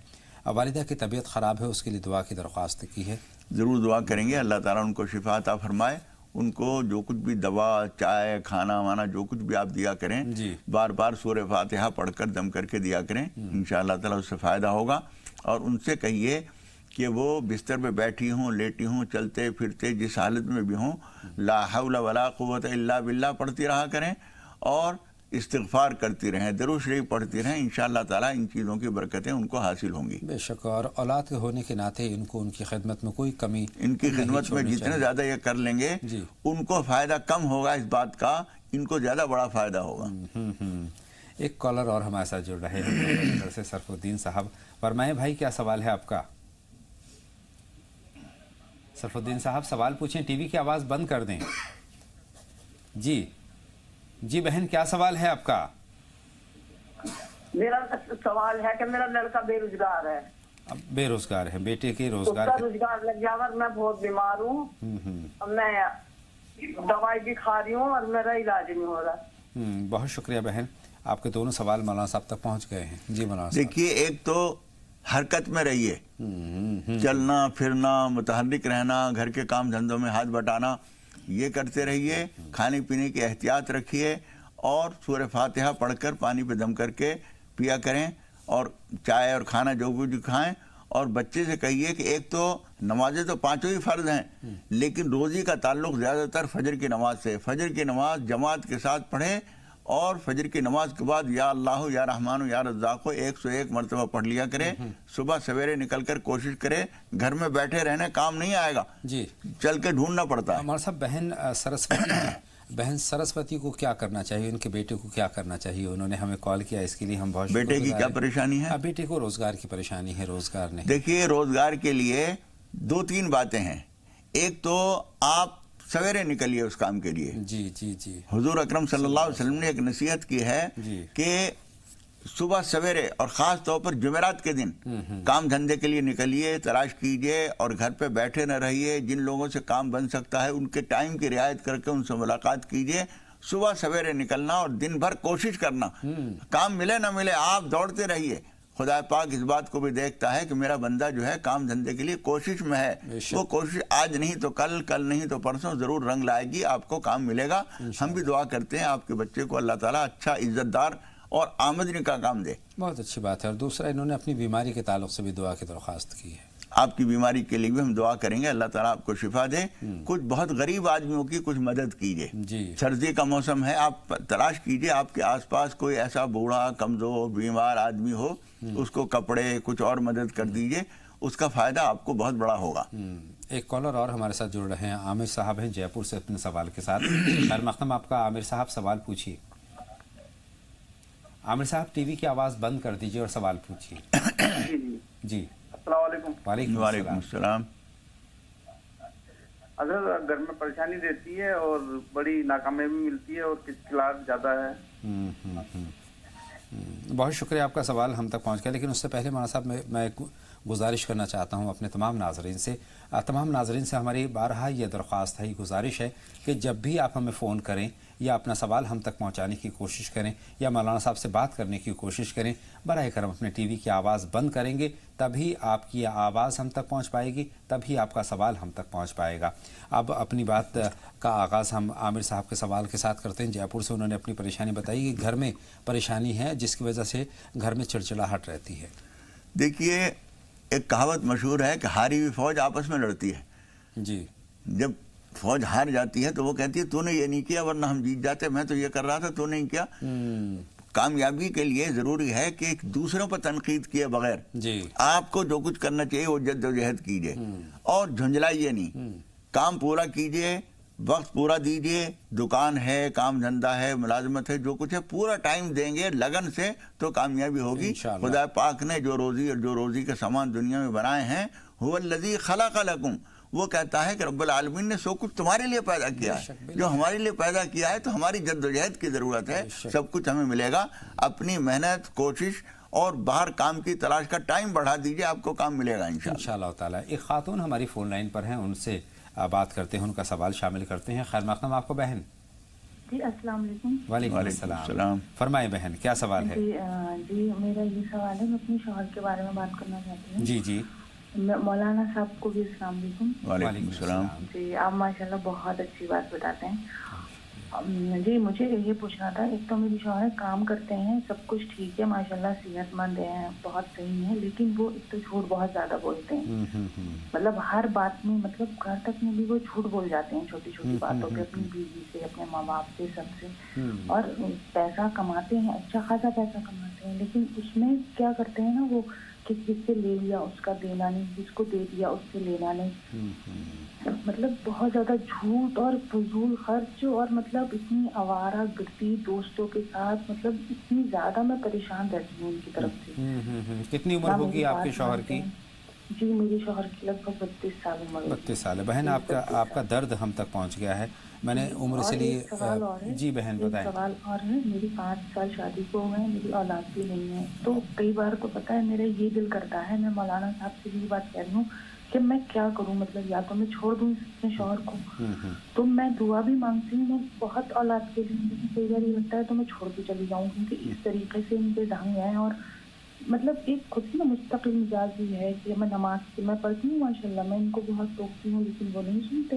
والدہ کی طبیعت خراب ہے، اس کے لیے دعا کی درخواست کی ہے۔ ضرور دعا کریں گے، اللہ تعالیٰ ان کو شفا عطا فرمائے، ان کو جو کچھ بھی دوا، چائے، کھانا وانا جو کچھ بھی آپ دیا کریں، بار بار سورہ فاتحہ پڑھ کر دم کر کے دیا کریں، انشاءاللہ تعالیٰ اس سے فائدہ ہوگا۔ اور ان سے کہیے کہ وہ بستر پہ بیٹھی ہوں، لیٹی ہوں، چلتے پھرتے جس حالت میں بھی ہوں، لا حول ولا قوت الا باللہ پڑھتی رہا کریں، اور استغفار کرتی رہیں، درود شریف پڑھتی رہیں، انشاءاللہ تعالیٰ ان چیزوں کی برکتیں ان کو حاصل ہوں گی۔ بے شک، اور اولاد کے ہونے کے ناطے ان کو ان کی خدمت میں کوئی کمی، ان کی خدمت میں جتنے زیادہ یہ کر لیں گے ان کو فائدہ کم ہوگا اس بات کا، ان کو زیادہ بڑا فائدہ ہوگا۔ ایک کالر اور ہمارے ساتھ جڑ رہے ہیں سے سرف الدین صاحب، فرمائیں بھائی کیا سوال ہے آپ کا؟ سرف الدین صاحب سوال پوچھیں، ٹی وی کی آواز بند کر دیں۔ جی بہن کیا سوال ہے آپ کا؟ میرا سوال ہے کہ میرا لڑکا بے روزگار ہے۔ بے روزگار ہے، بیٹے کے روزگار اس کا روزگار لگ گیا اور میں بہت بیمار ہوں، میں دوائی بھی کھا رہی ہوں اور میرا علاج نہیں ہو رہا۔ بہت شکریہ بہن، آپ کے دونوں سوال مولانا صاحب تک پہنچ گئے ہیں۔ جی مولانا صاحب، دیکھیے ایک تو حرکت میں رہیے، چلنا پھرنا، متحرک رہنا، گھر کے کام دھندوں میں ہاتھ بٹانا، یہ کرتے رہیے. کھانے پینے کی احتیاط رکھیے اور سورہ فاتحہ پڑھ کر پانی پہ دم کر کے پیا کریں, اور چائے اور کھانا جو کچھ کھائیں. اور بچے سے کہیے کہ ایک تو نمازیں تو پانچوں ہی فرض ہیں, لیکن روزی کا تعلق زیادہ تر فجر کی نماز سے. فجر کی نماز جماعت کے ساتھ پڑھیں, اور فجر کی نماز کے بعد یا اللہ یا رحمان یا رزاق 101 مرتبہ پڑھ لیا کرے. صبح سویرے نکل کر کوشش کرے, گھر میں بیٹھے رہنے کام نہیں آئے گا, جی چل کے ڈھونڈنا پڑتا ہے. ہمارے صاحب بہن سرسوتی کو کیا کرنا چاہیے, ان کے بیٹے کو کیا کرنا چاہیے؟ انہوں نے ہمیں کال کیا, اس کے لیے ہم بہت بیٹے کی کیا پریشانی ہے؟ بیٹے کو روزگار کی پریشانی ہے, روزگار نہیں. دیکھیے روزگار کے لیے 2-3 باتیں ہیں. ایک تو آپ سویرے نکلیے اس کام کے لیے. جی جی جی حضور اکرم صلی اللہ علیہ وسلم نے ایک نصیحت کی ہے کہ صبح سویرے اور خاص طور پر جمعرات کے دن کام دھندے کے لیے نکلیے, تلاش کیجئے, اور گھر پہ بیٹھے نہ رہیے. جن لوگوں سے کام بن سکتا ہے ان کے ٹائم کی رعایت کر کے ان سے ملاقات کیجئے. صبح سویرے نکلنا اور دن بھر کوشش کرنا, کام ملے نہ ملے آپ دوڑتے رہیے. خدا پاک اس بات کو بھی دیکھتا ہے کہ میرا بندہ جو ہے کام دھندے کے لیے کوشش میں ہے. وہ کوشش آج نہیں تو کل, کل نہیں تو پرسوں ضرور رنگ لائے گی, آپ کو کام ملے گا. ہم بھی دعا کرتے ہیں آپ کے بچے کو اللہ تعالیٰ اچھا عزت دار اور آمدنی کا کام دے. بہت اچھی بات ہے. اور دوسرا انہوں نے اپنی بیماری کے تعلق سے بھی دعا کی درخواست کی ہے. آپ کی بیماری کے لیے بھی ہم دعا کریں گے, اللہ تعالیٰ آپ کو شفا دے. کچھ بہت غریب آدمیوں کی کچھ مدد کیجئے. سردی کا موسم ہے, آپ تلاش کیجئے آپ کے آس پاس کوئی ایسا بوڑھا کمزور بیمار آدمی ہو, اس کو کپڑے کچھ اور مدد کر دیجئے, اس کا فائدہ آپ کو بہت بڑا ہوگا. ایک کالر اور ہمارے ساتھ جڑ رہے ہیں, عامر صاحب ہیں جے پور سے اپنے سوال کے ساتھ. خیر مقدم آپ کا. عامر صاحب سوال پوچھیے. عامر صاحب ٹی وی کی آواز بند کر دیجئے اور سوال پوچھیے. جی السلام علیکم. وعلیکم السلام. اگر گھر میں پریشانی رہتی ہے اور بڑی ناکامیابی ملتی ہے اور کلاس زیادہ ہے. بہت شکریہ, آپ کا سوال ہم تک پہنچ گیا. لیکن اس سے پہلے مولانا صاحب میں ایک گزارش کرنا چاہتا ہوں اپنے تمام ناظرین سے ہماری بارہا یہ درخواست ہے, یہ گزارش ہے کہ جب بھی آپ ہمیں فون کریں یا اپنا سوال ہم تک پہنچانے کی کوشش کریں یا مولانا صاحب سے بات کرنے کی کوشش کریں, براہ کرم اپنے ٹی وی کی آواز بند کریں گے, تبھی آپ کی آواز ہم تک پہنچ پائے گی, تبھی آپ کا سوال ہم تک پہنچ پائے گا. اب اپنی بات کا آغاز ہم عامر صاحب کے سوال کے ساتھ کرتے ہیں. جے پور سے انہوں نے اپنی پریشانی بتائی کہ گھر میں پریشانی ہے جس کی وجہ سے گھر میں چڑچڑاہٹ رہتی ہے. دیکھیے ایک کہاوت مشہور ہے کہ ہاری ہوئی فوج آپس میں لڑتی ہے. جی جب فوج ہار جاتی ہے تو وہ کہتی ہے تو نے یہ نہیں کیا ورنہ ہم جیت جاتے, میں تو یہ کر رہا تھا تو نہیں کیا. کامیابی کے لیے ضروری ہے کہ دوسروں پر تنقید کیے بغیر آپ کو جو کچھ کرنا چاہیے وہ جد و جہد کیجئے اور جھنجھلائیے نہیں. کام پورا کیجئے, وقت پورا دیجئے. دکان ہے, کام دھندا ہے, ملازمت ہے, جو کچھ ہے پورا ٹائم دیں گے لگن سے تو کامیابی ہوگی. خدا پاک نے جو روزی کے سامان دنیا میں بنائے ہیں, هو الذی خلق لکم, وہ کہتا ہے کہ رب العالمین نے سو کچھ تمہارے لیے پیدا کیا ہے. جو ہمارے لیے پیدا کیا ہے تو ہماری جد و جہد کی ضرورت ہے, سب کچھ ہمیں ملے گا. اپنی محنت, کوشش اور باہر کام کی تلاش کا ٹائم بڑھا دیجئے, آپ کو کام ملے گا انشاءاللہ تعالی. ایک خاتون ہماری فون لائن پر ہیں, ان سے بات کرتے ہیں, ان کا سوال شامل کرتے ہیں. خیر مقدم آپ کو بہن. جی السلام علیکم. وعلیکم السلام. فرمائے بہن کیا سوال ہے؟ جی میرا یہ سوال ہے, میں اپنے شوہر کے بارے میں بات کرنا چاہتی ہوں. جی جی مولانا صاحب کو بھی السلام علیکم. وعلیکم السلام. جی آپ ماشاءاللہ بہت اچھی بات بتاتے ہیں. جی مجھے یہ پوچھنا تھا, ایک تو میری شوہر کام کرتے ہیں, سب کچھ ٹھیک ہے ماشاءاللہ, صحت مند ہیں, بہت صحیح ہیں, لیکن وہ ایک تو جھوٹ بہت زیادہ بولتے ہیں. مطلب ہر بات میں, مطلب گھر تک میں بھی وہ جھوٹ بول جاتے ہیں, چھوٹی چھوٹی باتوں پہ, اپنی بیوی سے, اپنے ماں باپ سے, سب سے. اور پیسہ کماتے ہیں, اچھا خاصا پیسہ کماتے ہیں, لیکن اس میں کیا کرتے ہیں نا, وہ کس سے لے لیا اس کا دینا نہیں, جس کو دے دیا اس سے لینا نہیں. مطلب بہت زیادہ جھوٹ اور فضول خرچ, اور مطلب اتنی آوارہ گردی دوستوں کے ساتھ, مطلب اتنی زیادہ میں پریشان رہتی ہوں ان کی طرف سے. کتنی عمر ہوگی آپ کے شوہر کی؟ جی میری شوہر کی لگ بھگ 32 سال عمر. 32 سال ہے. بہن آپ کا درد ہم تک پہنچ گیا ہے. میں نے عمر سے لیے. جی بہن بتائیں. سوال اور ہے, میری 5 سال شادی کو ہوئے ہیں, میری اولاد بھی نہیں ہے. تو کئی بار تو پتہ ہے میرا یہ دل کرتا ہے, میں مولانا صاحب سے یہ بات کہہ رہی ہوں کہ میں کیا کروں, مطلب یا تو میں چھوڑ دوں اپنے شوہر کو, تو میں دعا بھی مانگتی ہوں, میں بہت اولاد کے لیے, لیکن کئی بار یہ لگتا ہے تو میں چھوڑ کے چلی جاؤں, کیونکہ اس طریقے سے ان کے ڈھنگ ہیں. اور مطلب ایک خود کی مستقل مزاج بھی ہے کہ میں نماز میں پڑھتی ہوں ماشاءاللہ, میں ان کو بہت ٹوکتی ہوں لیکن وہ نہیں سنتے.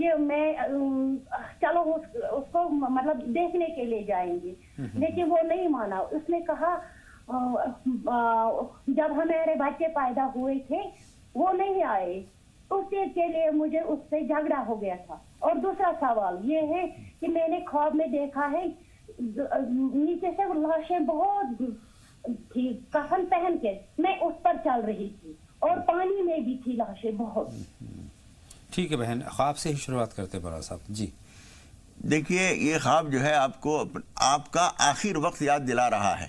کہ میں چلو اس کو مطلب دیکھنے کے لیے جائیں گے، لیکن وہ نہیں مانا. اس نے کہا جب ہمارے بچے پیدا ہوئے تھے وہ نہیں آئے، اس چیز کے لیے مجھے اس سے جھگڑا ہو گیا تھا. اور دوسرا سوال یہ ہے کہ میں نے خواب میں دیکھا ہے نیچے سے لاشیں بہت تھی کفن پہن کے، میں اس پر چل رہی تھی اور پانی میں بھی تھی لاشیں بہت. ٹھیک ہے بہن، خواب سے ہی شروعات کرتے مولانا صاحب. جی دیکھیے یہ خواب جو ہے آپ کو آپ کا آخر وقت یاد دلا رہا ہے،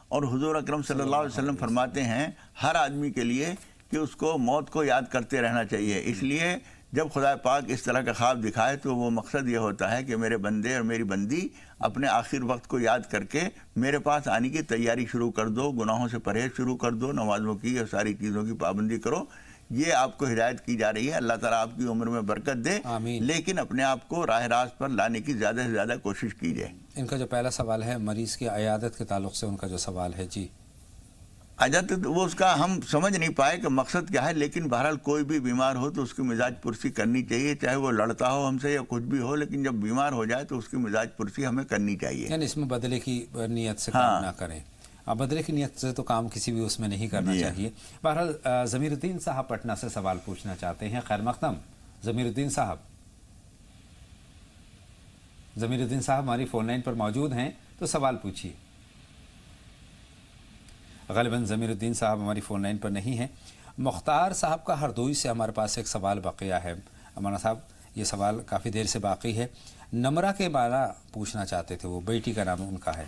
اور حضور اکرم صلی اللہ علیہ وسلم فرماتے ہیں ہر آدمی کے لیے کہ اس کو موت کو یاد کرتے رہنا چاہیے. اس لیے جب خدا پاک اس طرح کا خواب دکھائے تو وہ مقصد یہ ہوتا ہے کہ میرے بندے اور میری بندی اپنے آخر وقت کو یاد کر کے میرے پاس آنے کی تیاری شروع کر دو، گناہوں سے پرہیز شروع کر دو، نمازوں کی اور ساری چیزوں کی پابندی کرو. یہ آپ کو ہدایت کی جا رہی ہے. اللہ تعالیٰ آپ کی عمر میں برکت دے، لیکن اپنے آپ کو راہ راست پر لانے کی زیادہ سے زیادہ کوشش کیجیے. ان کا جو پہلا سوال ہے مریض کی عیادت کے تعلق سے ان کا جو سوال ہے. جی عیادت وہ اس کا ہم سمجھ نہیں پائے کہ مقصد کیا ہے، لیکن بہرحال کوئی بھی بیمار ہو تو اس کی مزاج پرسی کرنی چاہیے، چاہے وہ لڑتا ہو ہم سے یا کچھ بھی ہو، لیکن جب بیمار ہو جائے تو اس کی مزاج پرسی ہمیں کرنی چاہیے. یعنی اس میں بدلے کی نیت سے کام نہ کریں. بدلے کی نیت سے تو کام کسی بھی اس میں نہیں کرنا چاہیے. بہرحال ضمیر الدین صاحب پٹنہ سے سوال پوچھنا چاہتے ہیں. خیر مقدم ضمیر الدین صاحب. ضمیر الدین صاحب ہماری فون لائن پر موجود ہیں تو سوال پوچھیے. غالباً ضمیر الدین صاحب ہماری فون لائن پر نہیں ہیں. مختار صاحب کا ہردوئی سے ہمارے پاس ایک سوال بقیہ ہے. مولانا صاحب یہ سوال کافی دیر سے باقی ہے. نمرہ کے بارے پوچھنا چاہتے تھے، وہ بیٹی کا نام ان کا ہے.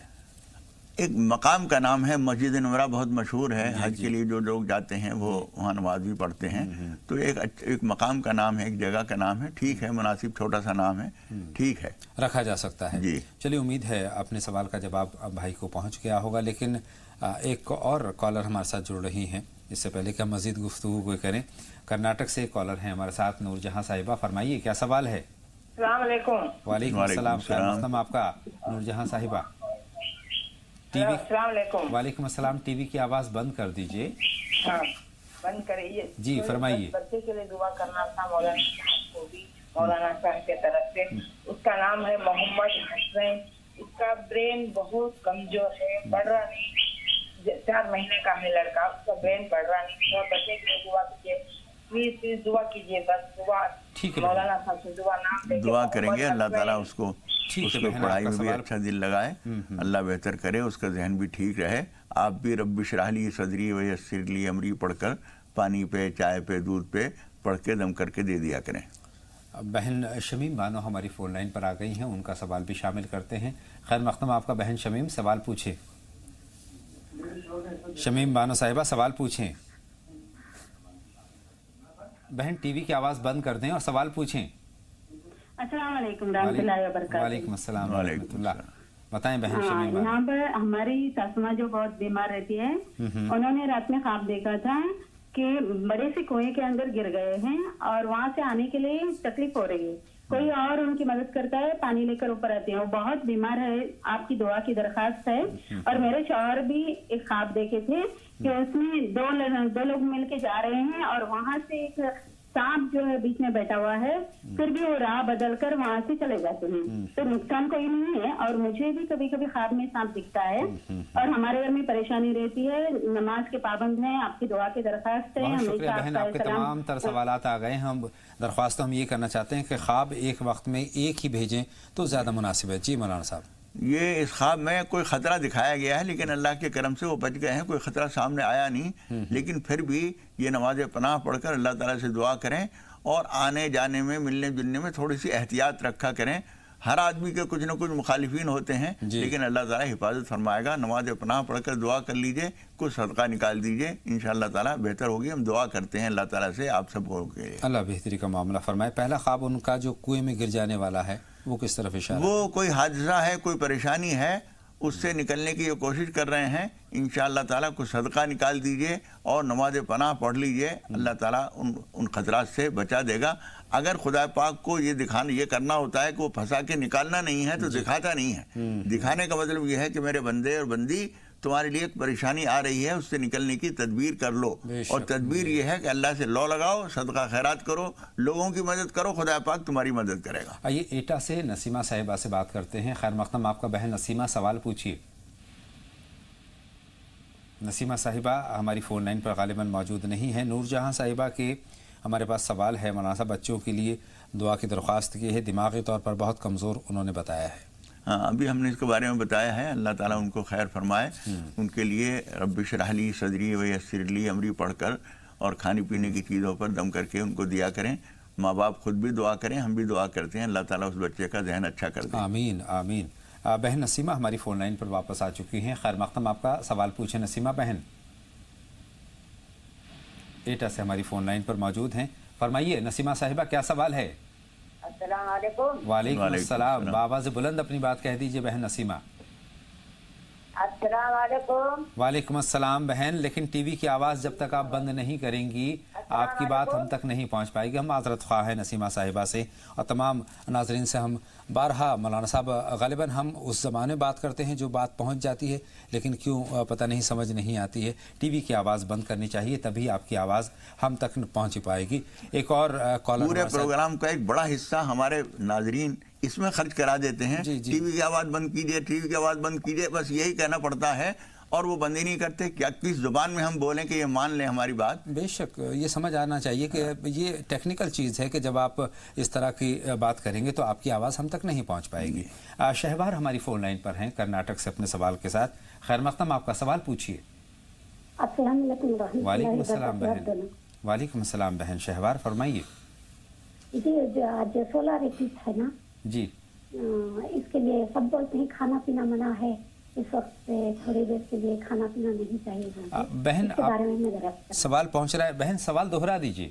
ایک مقام کا نام ہے مسجد نمرہ، بہت مشہور ہے. حج کے لیے جو لوگ جاتے ہیں وہ وہاں نماز بھی پڑھتے ہیں. تو ایک مقام کا نام ہے، ایک جگہ کا نام ہے. ٹھیک ہے، مناسب چھوٹا سا نام ہے، ٹھیک ہے، رکھا جا سکتا ہے. جی چلیے، امید ہے اپنے سوال کا جواب بھائی کو پہنچ گیا ہوگا. لیکن ایک اور کالر ہمارے ساتھ جڑ رہی ہیں. اس سے پہلے کہ ہم مزید گفتگو کو کریں، کرناٹک سے ایک کالر ہیں ہمارے ساتھ، نور جہاں صاحبہ. فرمائیے کیا سوال ہے؟ السلام علیکم. وعلیکم السلام. خیر مقدم آپ کا نور جہاں صاحبہ. السلام علیکم. وعلیکم السلام. ٹی وی کی آواز بند کر دیجئے. ہاں بند کریے. جی فرمائیے. بچے کے لیے دعا کرنا تھا مولانا صاحب کی طرف سے. اس کا نام ہے محمد حسین. اس کا برین بہت کمزور ہے، پڑھ رہا نہیں. 4 مہینے کا ہے لڑکا، اس کا برین پڑھ رہا نہیں. اور بچے کے لیے دعا کیجیے، پلیز دعا کیجیے. بس دعا مولانا صاحب سے دعا کریں گے. اللہ تعالیٰ اس کو پڑھائی میں بھی اچھا دل لگائے، اللہ بہتر کرے، اس کا ذہن بھی ٹھیک رہے. آپ بھی رب اشرح لی صدری ویسر لی امری پڑھ کر پانی پہ، چائے پہ، دودھ پہ پڑھ کے دم کر کے دے دیا کریں. بہن شمیم بانو ہماری فون لائن پر آ گئی ہیں، ان کا سوال بھی شامل کرتے ہیں. خیر مقدم آپ کا بہن شمیم، سوال پوچھیں. شمیم بانو صاحبہ سوال پوچھیں. بہن ٹی وی کی آواز بند کر دیں اور سوال پوچھیں. السلام علیکم رحمۃ اللہ وبرکاتہ. وعلیکم السلام ورحمۃ اللہ. بتائیں بہن شمیم. یہاں پر ہماری ساسما جو بہت بیمار رہتی ہے، انہوں نے رات میں خواب دیکھا تھا کہ بڑے سے کنویں کے اندر گر گئے ہیں اور وہاں سے آنے کے لیے تکلیف ہو رہی ہے. کوئی اور ان کی مدد کرتا ہے، پانی لے کر اوپر آتے ہیں. وہ بہت بیمار ہے، آپ کی دعا کی درخواست ہے. اور میرے شوہر بھی ایک خواب دیکھے تھے کہ اس میں دو لوگ مل کے جا رہے ہیں اور وہاں سے ایک سانپ جو ہے بیچ میں بیٹھا ہوا ہے، پھر بھی وہ راہ بدل کر وہاں سے چلے جاتے ہیں. تو نقصان کوئی نہیں ہے. اور مجھے بھی کبھی کبھی خواب میں سانپ دکھتا ہے اور ہمارے گھر میں پریشانی رہتی ہے. نماز کے پابند ہیں، آپ کی دعا کی درخواست ہے. بہت شکریہ بہن، آپ کے تمام تر سوالات آ گئے. ہم درخواست ہم یہ کرنا چاہتے ہیں کہ خواب ایک وقت میں ایک ہی بھیجیں تو زیادہ مناسب ہے. جی مولانا صاحب. یہ اس خواب میں کوئی خطرہ دکھایا گیا ہے، لیکن اللہ کے کرم سے وہ بچ گئے ہیں. کوئی خطرہ سامنے آیا نہیں، لیکن پھر بھی یہ نماز پناہ پڑھ کر اللہ تعالیٰ سے دعا کریں اور آنے جانے میں، ملنے جلنے میں تھوڑی سی احتیاط رکھا کریں. ہر آدمی کے کچھ نہ کچھ مخالفین ہوتے ہیں، لیکن اللہ تعالیٰ حفاظت فرمائے گا. نماز پناہ پڑھ کر دعا کر لیجئے، کچھ صدقہ نکال دیجئے، انشاءاللہ تعالیٰ بہتر ہوگی. ہم دعا کرتے ہیں اللہ تعالیٰ سے آپ سب کو کے لیے. اللہ بہتری کا معاملہ فرمائے. پہلا خواب ان کا جو کنویں میں گر جانے والا ہے، وہ کس طرف اشارہ؟ وہ کوئی حادثہ ہے، کوئی پریشانی ہے، اس سے نکلنے کی یہ کوشش کر رہے ہیں. انشاءاللہ تعالیٰ کچھ صدقہ نکال دیجئے اور نماز پناہ پڑھ لیجئے. اللہ تعالیٰ ان خطرات سے بچا دے گا. اگر خدا پاک کو یہ کرنا ہوتا ہے کہ وہ پھنسا کے نکالنا نہیں ہے تو دکھاتا نہیں ہے. دکھانے کا مطلب یہ ہے کہ میرے بندے اور بندی تمہارے لیے ایک پریشانی آ رہی ہے، اس سے نکلنے کی تدبیر کر لو، اور تدبیر یہ ہے کہ اللہ سے لو لگاؤ، صدقہ خیرات کرو، لوگوں کی مدد کرو، خدا پاک تمہاری مدد کرے گا۔ آئیے ایٹا سے نسیمہ صاحبہ سے بات کرتے ہیں۔ خیر مقدم آپ کا بہن نسیمہ، سوال پوچھیے۔ نسیمہ صاحبہ ہماری فون لائن پر غالباً موجود نہیں ہے۔ نور جہاں صاحبہ کے ہمارے پاس سوال ہے، مولانا بچوں کے لیے دعا کی درخواست کی ہے، دماغی طور پر بہت کمزور انہوں نے بتایا ہے۔ ہاں، ابھی ہم نے اس کے بارے میں بتایا ہے، اللہ تعالیٰ ان کو خیر فرمائے۔ ان کے لیے رب اشرح لی صدری ویسر لی امری پڑھ کر اور کھانے پینے کی چیزوں پر دم کر کے ان کو دیا کریں۔ ماں باپ خود بھی دعا کریں، ہم بھی دعا کرتے ہیں، اللہ تعالیٰ اس بچے کا ذہن اچھا کر دے۔ آمین آمین۔ بہن نسیمہ ہماری فون لائن پر واپس آ چکی ہیں۔ خیر مقدم آپ کا سوال پوچھیں نسیمہ بہن، ایٹا سے ہماری فون لائن پر موجود ہیں۔ فرمائیے نسیمہ صاحبہ، کیا سوال ہے؟ السلام علیکم۔ وعلیکم السلام۔ بآواز بلند اپنی بات کہہ دیجئے بہن نسیمہ۔ السلام علیکم۔ وعلیکم السلام بہن، لیکن ٹی وی کی آواز جب تک آپ بند نہیں کریں گی آپ کی بات ہم تک نہیں پہنچ پائے گی۔ ہم معذرت خواہ ہیں نسیمہ صاحبہ سے اور تمام ناظرین سے۔ ہم بارہا مولانا صاحب غالباً ہم اس زمانے بات کرتے ہیں جو بات پہنچ جاتی ہے، لیکن کیوں پتہ نہیں سمجھ نہیں آتی ہے۔ ٹی وی کی آواز بند کرنی چاہیے، تبھی آپ کی آواز ہم تک پہنچ پائے گی۔ ایک اور کالر، پورے پروگرام کا ایک بڑا حصہ ہمارے ناظرین اس میں خرچ کرا دیتے ہیں، ٹی وی کی آواز بند کیجئے، ٹی وی کی آواز بند کیجئے، بس یہی کہنا پڑتا ہے اور وہ بند ہی نہیں کرتے۔ کیا کس زبان میں ہم بولیں کہ یہ مان لیں ہماری بات؟ بے شک یہ سمجھ آنا چاہیے کہ یہ ٹیکنیکل چیز ہے کہ جب آپ اس طرح کی بات کریں گے تو آپ کی آواز ہم تک نہیں پہنچ پائے گی۔ شہبار ہماری فون لائن پر ہیں کرناٹک سے اپنے سوال کے ساتھ۔ خیر مقدم آپ کا سوال پوچھیے۔ السلام علیکم۔ وعلیکم السلام بہن۔ وعلیکم السلام بہن شہبار، فرمائیے۔ جی، آج 16 رکعت ہے نا جی، اس کے لیے سب بولتے ہیں کھانا پینا منع ہے، اس وقت تھوڑی دیر کے لیے کھانا پینا نہیں چاہیے۔ بہن اس کے بارے میں ذرا سوال پہنچ رہا ہے، بہن سوال دوہرا دیجیے۔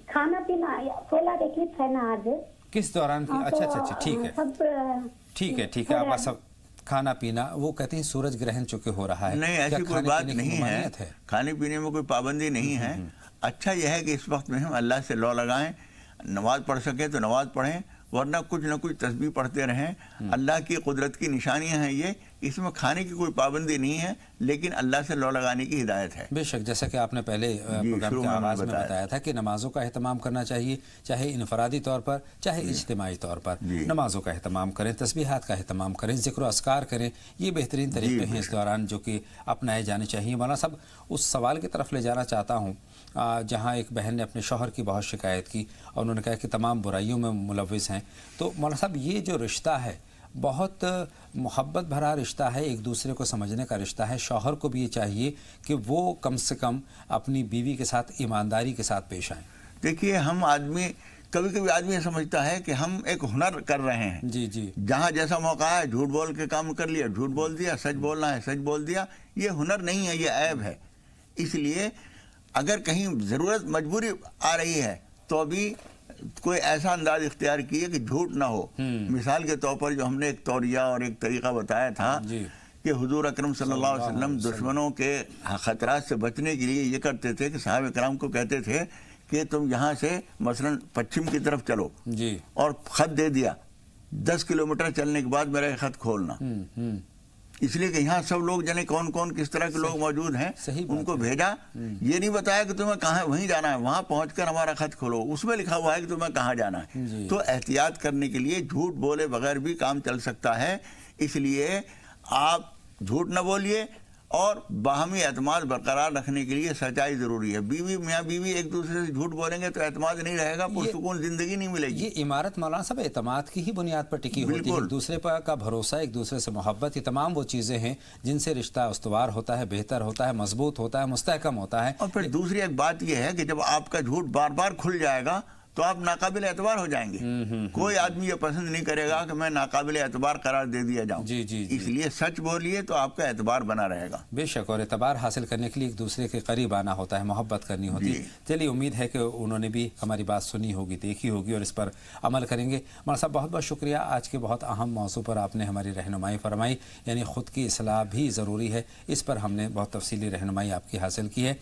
کھانا پینا 16 رکعت ہے نا آج، کس دوران کی؟ اچھا ٹھیک ہے ٹھیک ہے آپ کا کھانا پینا، وہ کہتے ہیں سورج گرہن چکے ہو رہا ہے۔ نہیں، ایسی کوئی بات نہیں ہے، کھانے پینے میں کوئی پابندی نہیں ہے۔ اچھا یہ ہے کہ اس وقت میں ہم اللہ سے لو لگائیں، نماز پڑھ سکیں تو نماز پڑھیں، ورنہ کچھ نہ کچھ تسبیح پڑھتے رہیں۔ اللہ کی قدرت کی نشانیاں ہیں یہ، اس میں کھانے کی کوئی پابندی نہیں ہے، لیکن اللہ سے لو لگانے کی ہدایت ہے۔ بے شک، جیسا کہ آپ نے پہلے پروگرام کے آغاز میں بتایا تھا کہ نمازوں کا اہتمام کرنا چاہیے، چاہے انفرادی طور پر چاہے اجتماعی طور پر۔ نمازوں کا اہتمام کریں، تسبیحات کا اہتمام کریں، ذکر و اذکار کریں، یہ بہترین طریقے ہیں اس دوران جو کہ اپنائے جانے چاہیے۔ مولانا صاحب اس سوال کی طرف لے جانا چاہتا ہوں جہاں ایک بہن نے اپنے شوہر کی بہت شکایت کی اور انہوں نے کہا کہ تمام برائیوں میں ملوث ہیں۔ تو مولانا صاحب یہ جو رشتہ ہے بہت محبت بھرا رشتہ ہے، ایک دوسرے کو سمجھنے کا رشتہ ہے۔ شوہر کو بھی یہ چاہیے کہ وہ کم سے کم اپنی بیوی کے ساتھ ایمانداری کے ساتھ پیش آئیں۔ دیکھیے، ہم کبھی کبھی آدمی یہ سمجھتا ہے کہ ہم ایک ہنر کر رہے ہیں۔ جی، جہاں جیسا موقع ہے جھوٹ بول کے کام کر لیا، جھوٹ بول دیا، سچ بولنا ہے سچ بول دیا۔ یہ ہنر نہیں ہے، یہ عیب ہے۔ اس لیے اگر کہیں ضرورت مجبوری آ رہی ہے تو ابھی کوئی ایسا انداز اختیار کیے کہ جھوٹ نہ ہو۔ مثال کے طور پر جو ہم نے ایک توریہ اور ایک طریقہ بتایا تھا کہ حضور اکرم صلی اللہ علیہ وسلم دشمنوں کے خطرات سے بچنے کے لیے یہ کرتے تھے کہ صحابہ کرام کو کہتے تھے کہ تم یہاں سے مثلا پچھم کی طرف چلو، اور خط دے دیا، 10 کلومیٹر چلنے کے بعد میرا یہ خط کھولنا، اس لیے کہ یہاں سب لوگ جانے کون کون کس طرح کے لوگ موجود ہیں، ان کو بھیجا۔ یہ نہیں بتایا کہ تمہیں کہاں وہیں جانا ہے، وہاں پہنچ کر ہمارا خط کھولو، اس میں لکھا ہوا ہے کہ تمہیں کہاں جانا ہے۔ تو احتیاط کرنے کے لیے جھوٹ بولے بغیر بھی کام چل سکتا ہے۔ اس لیے آپ جھوٹ نہ بولیے، اور باہمی اعتماد برقرار رکھنے کے لیے سچائی ضروری ہے۔ میاں بیوی ایک دوسرے سے جھوٹ بولیں گے تو اعتماد نہیں رہے گا، پرسکون زندگی نہیں ملے گی۔ یہ عمارت مولانا صاحب اعتماد کی ہی بنیاد پر ٹکی ہوتی ہے، ایک دوسرے پر کا بھروسہ، ایک دوسرے سے محبت، یہ تمام وہ چیزیں ہیں جن سے رشتہ استوار ہوتا ہے، بہتر ہوتا ہے، مضبوط ہوتا ہے، مستحکم ہوتا ہے۔ اور پھر دوسری ایک بات یہ ہے کہ جب آپ کا جھوٹ بار بار کھل جائے گا تو آپ ناقابل اعتبار ہو جائیں گے۔ کوئی آدمی یہ پسند نہیں کرے گا کہ میں ناقابل اعتبار قرار دے دیا جاؤں۔ اس لیے سچ بولیے تو آپ کا اعتبار بنا رہے گا۔ بے شک، اور اعتبار حاصل کرنے کے لیے ایک دوسرے کے قریب آنا ہوتا ہے، محبت کرنی ہوتی ہے۔ چلیے، امید ہے کہ انہوں نے بھی ہماری بات سنی ہوگی، دیکھی ہوگی اور اس پر عمل کریں گے۔ مولانا صاحب بہت بہت شکریہ، آج کے بہت اہم موضوع پر آپ نے ہماری رہنمائی فرمائی، یعنی خود کی اصلاح بھی ضروری ہے، اس پر ہم نے بہت تفصیلی رہنمائی آپ کی حاصل کی ہے۔